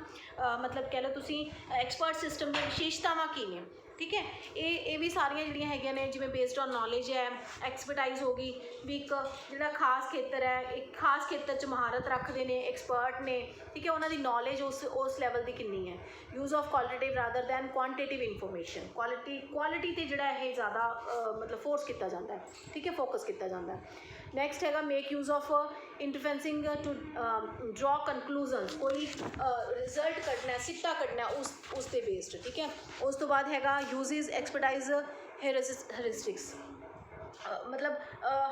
मतलब कह लो तुसीं एक्सपर्ट सिस्टम दी विशेषतावां की ने। ठीक है। ये भी सारिया जिहड़ियां हैगियां ने जिवें बेस्ड ऑन नॉलेज है, एक्सपर्टाइज होगी भी, एक जिहड़ा खास खेतर है, एक खास खेतर च महारत रखते हैं, एक्सपर्ट ने। ठीक है। उन्होंने नॉलेज उस लैवल की कितनी है। Use of qualitative rather than quantitative information, quality तो जिहड़ा है ज़्यादा मतलब फोर्स किया जाता है। ठीक है, फोकस किया जाता है। नैक्सट हैगा make use of inferencing to draw conclusions, कोई रिजल्ट कड्ढना, सिट्टा कड्ढना उस दे बेस्ड। ठीक है। उस तो बाद हैगा यूजेस एक्सपर्टाइज हेरिस्टिक्स, मतलब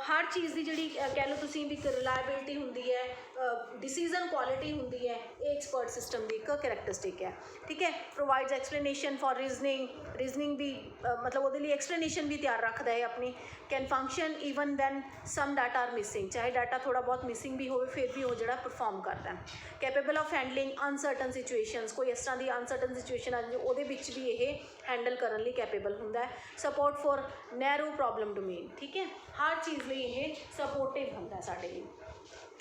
हर चीज़ की जी कह लो तुम भी रिलायबिलिटी होंगी है, डिसीजन क्वालिटी होंगी है, ये एक्सपर्ट सिस्टम की एक करैक्टरिस्टिक है। ठीक है। प्रोवाइड्स एक्सप्लेनेशन फॉर रीजनिंग भी मतलब वो एक्सप्लेनेशन भी तैयार रखता है अपनी। Can function even then some data are missing, चाहे डाटा थोड़ा बहुत मिसिंग भी हो फिर भी वो जो परफॉर्म करता है। Capable of handling uncertain situations, कोई इस तरह की अनसर्टन सिचुएशन आ जाए वो भी ये हैंडल करने लिए कैपेबल होंगे। Support for narrow problem domain. ठीक है। हर चीज़ लिए ये सपोर्टिव होंगे साढ़े लिए।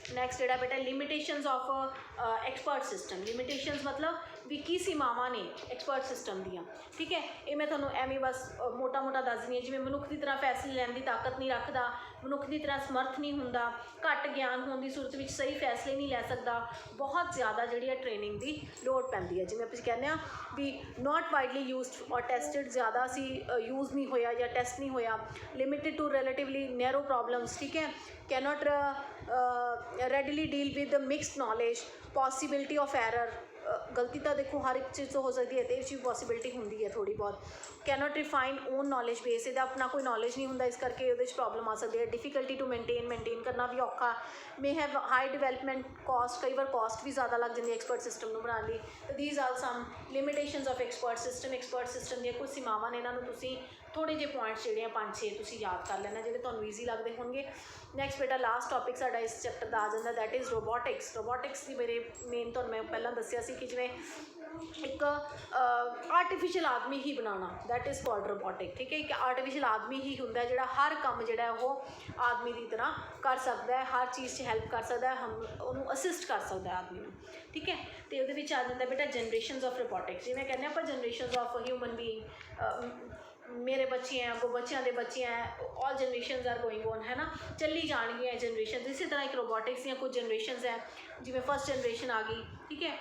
नैक्सट जोड़ा बेटा limitations of expert system, limitations मतलब भी की सीमावां ने एक्सपर्ट सिस्टम दियाँ। ठीक है। ये मैं थोड़ा एवं बस मोटा मोटा दस दी जिवें मनुख की तरह फैसले लैन की ताकत नहीं रखता, मनुख की तरह समर्थ नहीं होंदा, घट ज्ञान होने की सूरत में सही फैसले नहीं लै सकता, बहुत ज़्यादा जी ट्रेनिंग की लोड़ पैंदी है। जिवें आप कहने भी नॉट वाइडली यूज्ड और टेस्टिड, ज़्यादा असी यूज़ नहीं होया या टेस्ट नहीं होया। Limited to relatively narrow problems. ठीक है। Cannot readily deal with mixed knowledge, possibility of error, गलती तो देखो हर एक चीज़ तो हो सकती है, तो ये पॉसिबिलिटी होंगी है थोड़ी बहुत। Cannot refine own knowledge base, ये अपना कोई नॉलेज नहीं होंगे, इस करके ये प्रॉब्लम आ सकती है। डिफिकल्टी टू मेनटेन करना भी औखा। May have high development cost, कई बार कॉस्ट भी ज़्यादा लग जाती है एक्सपर्ट सिस्टम को बनाने लिए। तो these are some limitations of expert system. Expert system दी कुछ सीमावां ने, इन्होंने तुसीं थोड़े जे पॉइंट्स जिहड़े 5-6 तुसीं याद कर लेना जिहड़े तुहानूं ईजी लगते होंगे। नैक्सट बेटा लास्ट टॉपिक साडा इस चैप्टर का आ जाता, दैट इज़ रोबोटिक्स। रोबोटिक्स की मेरे मेन तो मैं पहला दसिया सी कि जिवें एक आर्टिफिशियल आदमी ही बनाना, दैट इज़ कॉल्ड रोबोटिक। ठीक है। एक आर्टिफिशियल आदमी ही होंदा है जिहड़ा हर काम जिहड़ा वो आदमी की तरह कर सकता है, हर चीज़ हेल्प कर सकता है, हम उन्होंने असिस्ट कर सकता है आदमी को। ठीक है। तो वो आ जाता बेटा जनरेशनस ऑफ रोबोटिक्स, जिवें कहने आप जनरेशनस ऑफ ह्यूमन बीइंग, मेरे बच्चे हैं, अगों बच्चों के बच्चे हैं, all generation are going on, है ना, चली जाएगी जनरेशन। इसी तरह एक रोबोटिक्स दी कुछ जनरेशन है, जिवें फर्स्ट जनरेशन आ गई। ठीक है।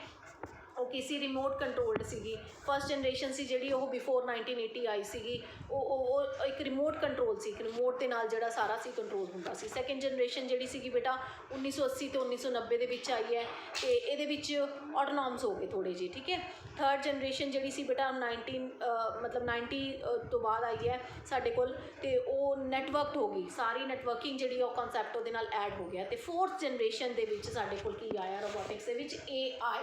वो किसी रिमोट कंट्रोल्ड सी, फर्स्ट जनरेशन सी जी बिफोर 1980 आई सी, एक रिमोट कंट्रोल सी, एक रिमोट के नाल जिहड़ा सारा सी कंट्रोल होंदा सी। सैकेंड जनरेशन जी सी बेटा 1980 तो 1990 के विच आई है, तो ये ऑटोनॉम्स हो गए थोड़े जी। ठीक है। थर्ड जनरेशन जी सी बेटा 90 तो बाद आई है साढ़े कोल, तो वो नैटवर्कड हो गई, सारी नैटवर्किंग जी कॉन्सैप्ट वो ऐड हो गया। तो फोर्थ जनरेशन के साढ़े कोल की आया रोबोटिक्स के AI,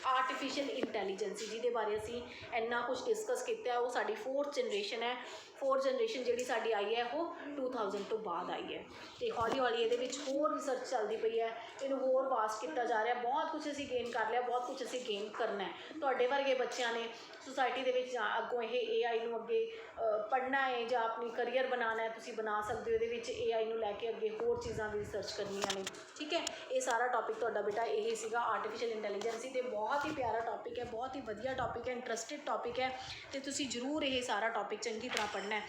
आर्टिफिशियल इंटैलीजेंसी, जिहदे बारे असी इन्ना कुछ डिस्कस किया, वो साडी फोर्थ जनरेशन है। फोर्थ जनरेशन जी साडी आई है वो 2000 तो बाद आई है। तो हौली हौली ये होर रिसर्च चलती पई है, इनू होर वास्ट किया जा रहा, बहुत कुछ असी गेन कर लिया, बहुत कुछ असी गेन करना है। तुहाडे वर्गे बच्चों ने सोसाइटी के अगों ये AI नू अगे पढ़ना है या अपनी करियर बनाना है, तुसीं बना सकते हो। ये AI नू लैके अगे होर चीज़ां भी रिसर्च करनियां ने। ठीक है। ये सारा टॉपिक तुहाडा बेटा यही सीगा आर्टिफिशियल इंटैलीजेंसी, तो बहुत ही प्यारा टॉपिक है, बहुत ही वधिया टॉपिक है, इंटरस्टिड टॉपिक है, तो तुसीं जरूर ये सारा टॉपिक चंगी तरह पढ़ना है।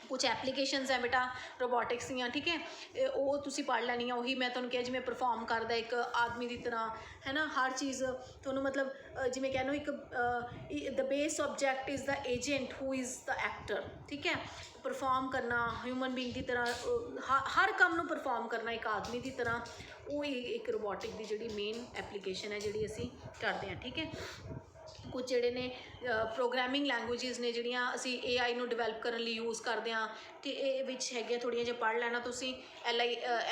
ਕੁਛ ਐਪਲੀਕੇਸ਼ਨਸ ਹੈ ਬੇਟਾ ਰੋਬੋਟਿਕਸ ਦੀਆਂ, ਠੀਕ ਹੈ, ਉਹ ਤੁਸੀਂ ਪੜ੍ਹ ਲੈਣੀਆਂ। ਉਹੀ ਮੈਂ ਤੁਹਾਨੂੰ ਕਿਹਾ ਜਿਵੇਂ ਪਰਫੋਰਮ ਕਰਦਾ ਇੱਕ ਆਦਮੀ ਦੀ ਤਰ੍ਹਾਂ, ਹੈ ਨਾ, ਹਰ ਚੀਜ਼ ਤੁਹਾਨੂੰ ਮਤਲਬ ਜਿਵੇਂ ਕਹਿ ਲਓ ਇੱਕ the base subject is the agent who is the actor, ਠੀਕ ਹੈ। ਪਰਫੋਰਮ ਕਰਨਾ ਹਿਊਮਨ ਬੀਂਗ ਦੀ ਤਰ੍ਹਾਂ, ਹਰ ਕੰਮ ਨੂੰ ਪਰਫੋਰਮ ਕਰਨਾ ਇੱਕ ਆਦਮੀ ਦੀ ਤਰ੍ਹਾਂ, ਉਹ ਇੱਕ ਰੋਬੋਟਿਕ ਦੀ ਜਿਹੜੀ ਮੇਨ ਐਪਲੀਕੇਸ਼ਨ ਹੈ ਜਿਹੜੀ ਅਸੀਂ ਕਰਦੇ ਹਾਂ, ਠੀਕ ਹੈ। ਕੁਝ ਜਿਹੜੇ ਨੇ ਪ੍ਰੋਗਰਾਮਿੰਗ ਲੈਂਗੁਏਜਿਸ ਨੇ ਜਿਹੜੀਆਂ ਅਸੀਂ AI ਨੂੰ ਡਿਵੈਲਪ ਕਰਨ ਲਈ ਯੂਜ਼ ਕਰਦੇ ਹਾਂ, ਅਤੇ ਇਹ ਵਿੱਚ ਹੈਗੀਆਂ ਥੋੜ੍ਹੀਆਂ ਜਿਹਾ ਪੜ੍ਹ ਲੈਣਾ ਤੁਸੀਂ।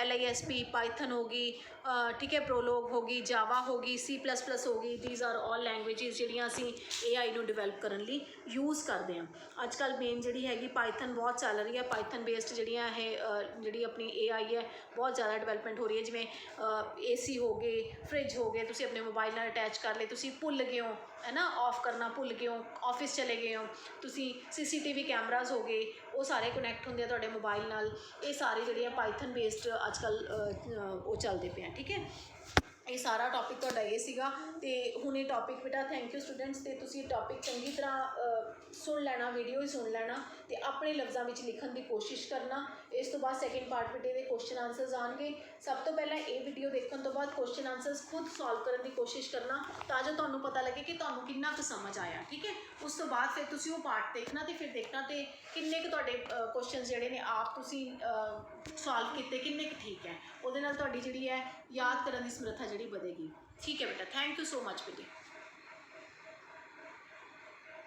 LISP, ਪਾਈਥਨ ਹੋ ਗਈ, ਠੀਕ ਹੈ, ਪ੍ਰੋਲੋਗ ਹੋ ਗਈ, ਜਾਵਾ ਹੋ ਗਈ, C++ ਹੋ ਗਈ। ਦੀਜ਼ ਆਰ ਆਲ ਲੈਂਗੁਏਜਿਸ ਜਿਹੜੀਆਂ ਅਸੀਂ AI ਨੂੰ ਡਿਵੈਲਪ ਕਰਨ ਲਈ ਯੂਜ਼ ਕਰਦੇ ਹਾਂ। ਅੱਜ ਕੱਲ੍ਹ ਮੇਨ ਜਿਹੜੀ ਹੈਗੀ ਪਾਈਥਨ ਬਹੁਤ ਚੱਲ ਰਹੀ ਹੈ। ਪਾਈਥਨ ਬੇਸਡ ਜਿਹੜੀਆਂ ਇਹ ਜਿਹੜੀ ਆਪਣੀ AI ਹੈ ਬਹੁਤ ਜ਼ਿਆਦਾ ਡਿਵੈਲਪਮੈਂਟ ਹੋ ਰਹੀ ਹੈ। ਜਿਵੇਂ AC ਹੋ ਗਏ, ਫਰਿੱਜ ਹੋ ਗਏ, ਤੁਸੀਂ ਆਪਣੇ ਮੋਬਾਈਲ ਨਾਲ ਅਟੈਚ ਕਰ ਲਏ, ਤੁਸੀਂ ਭੁੱਲ ਗਏ ਹੋ, ਹੈ ਨਾ, ਔਫ ਕਰਨਾ ਭੁੱਲ ਗਏ ਹੋ, ਆਫਿਸ ਚਲੇ ਗਏ ਹੋ ਤੁਸੀਂ, CCTV ਕੈਮਰਾਜ਼ ਹੋ ਗਏ, ਉਹ ਸਾਰੇ ਕਨੈਕਟ ਹੁੰਦੇ ਆ ਤੁਹਾਡੇ ਮੋਬਾਈਲ ਨਾਲ। ਇਹ ਸਾਰੇ ਜਿਹੜੇ ਆ ਪਾਈਥਨ ਬੇਸਡ ਅੱਜ ਕੱਲ੍ਹ ਉਹ ਚੱਲਦੇ ਪਏ ਆ, ਠੀਕ ਹੈ। ਇਹ ਸਾਰਾ ਟੌਪਿਕ ਤੁਹਾਡਾ ਇਹ ਸੀਗਾ। ਅਤੇ ਹੁਣ ਇਹ ਟੌਪਿਕ ਬੇਟਾ, ਥੈਂਕ ਯੂ ਸਟੂਡੈਂਟਸ, ਅਤੇ ਤੁਸੀਂ ਟੌਪਿਕ ਚੰਗੀ ਤਰ੍ਹਾਂ ਸੁਣ ਲੈਣਾ, ਵੀਡੀਓ ਹੀ ਸੁਣ ਲੈਣਾ, ਅਤੇ ਆਪਣੇ ਲਫ਼ਜ਼ਾਂ ਵਿੱਚ ਲਿਖਣ ਦੀ ਕੋਸ਼ਿਸ਼ ਕਰਨਾ। ਇਸ ਤੋਂ ਬਾਅਦ ਸੈਕਿੰਡ ਪਾਰਟ ਬੇਟੇ ਦੇ ਕੁਐਸਚਨ ਆਨਸਰਸ ਆਉਣਗੇ। ਸਭ ਤੋਂ ਪਹਿਲਾਂ ਇਹ ਵੀਡੀਓ ਦੇਖਣ ਤੋਂ ਬਾਅਦ ਕੁਐਸਚਨ ਆਨਸਰਸ ਖੁਦ ਸੋਲਵ ਕਰਨ ਦੀ ਕੋਸ਼ਿਸ਼ ਕਰਨਾ, ਤਾਂ ਜੋ ਤੁਹਾਨੂੰ ਪਤਾ ਲੱਗੇ ਕਿ ਤੁਹਾਨੂੰ ਕਿੰਨਾ ਕੁ ਸਮਝ ਆਇਆ, ਠੀਕ ਹੈ। ਉਸ ਤੋਂ ਬਾਅਦ ਫਿਰ ਤੁਸੀਂ ਉਹ ਪਾਰਟ ਦੇਖਣਾ, ਅਤੇ ਫਿਰ ਦੇਖਣਾ ਤੇ ਕਿੰਨੇ ਕੁ ਤੁਹਾਡੇ ਕੁਐਸਚਨ ਜਿਹੜੇ ਨੇ ਆਪ ਤੁਸੀਂ ਸੋਲਵ ਕੀਤੇ, ਕਿੰਨੇ ਕੁ ਠੀਕ ਹੈ। ਉਹਦੇ ਨਾਲ ਤੁਹਾਡੀ ਜਿਹੜੀ ਹੈ ਯਾਦ ਕਰਨ ਦੀ ਸਮਰੱਥਾ ਜਿਹੜੀ ਵਧੇਗੀ, ਠੀਕ ਹੈ ਬੇਟਾ। ਥੈਂਕ ਯੂ ਸੋ ਮਚ ਬੇਟੇ।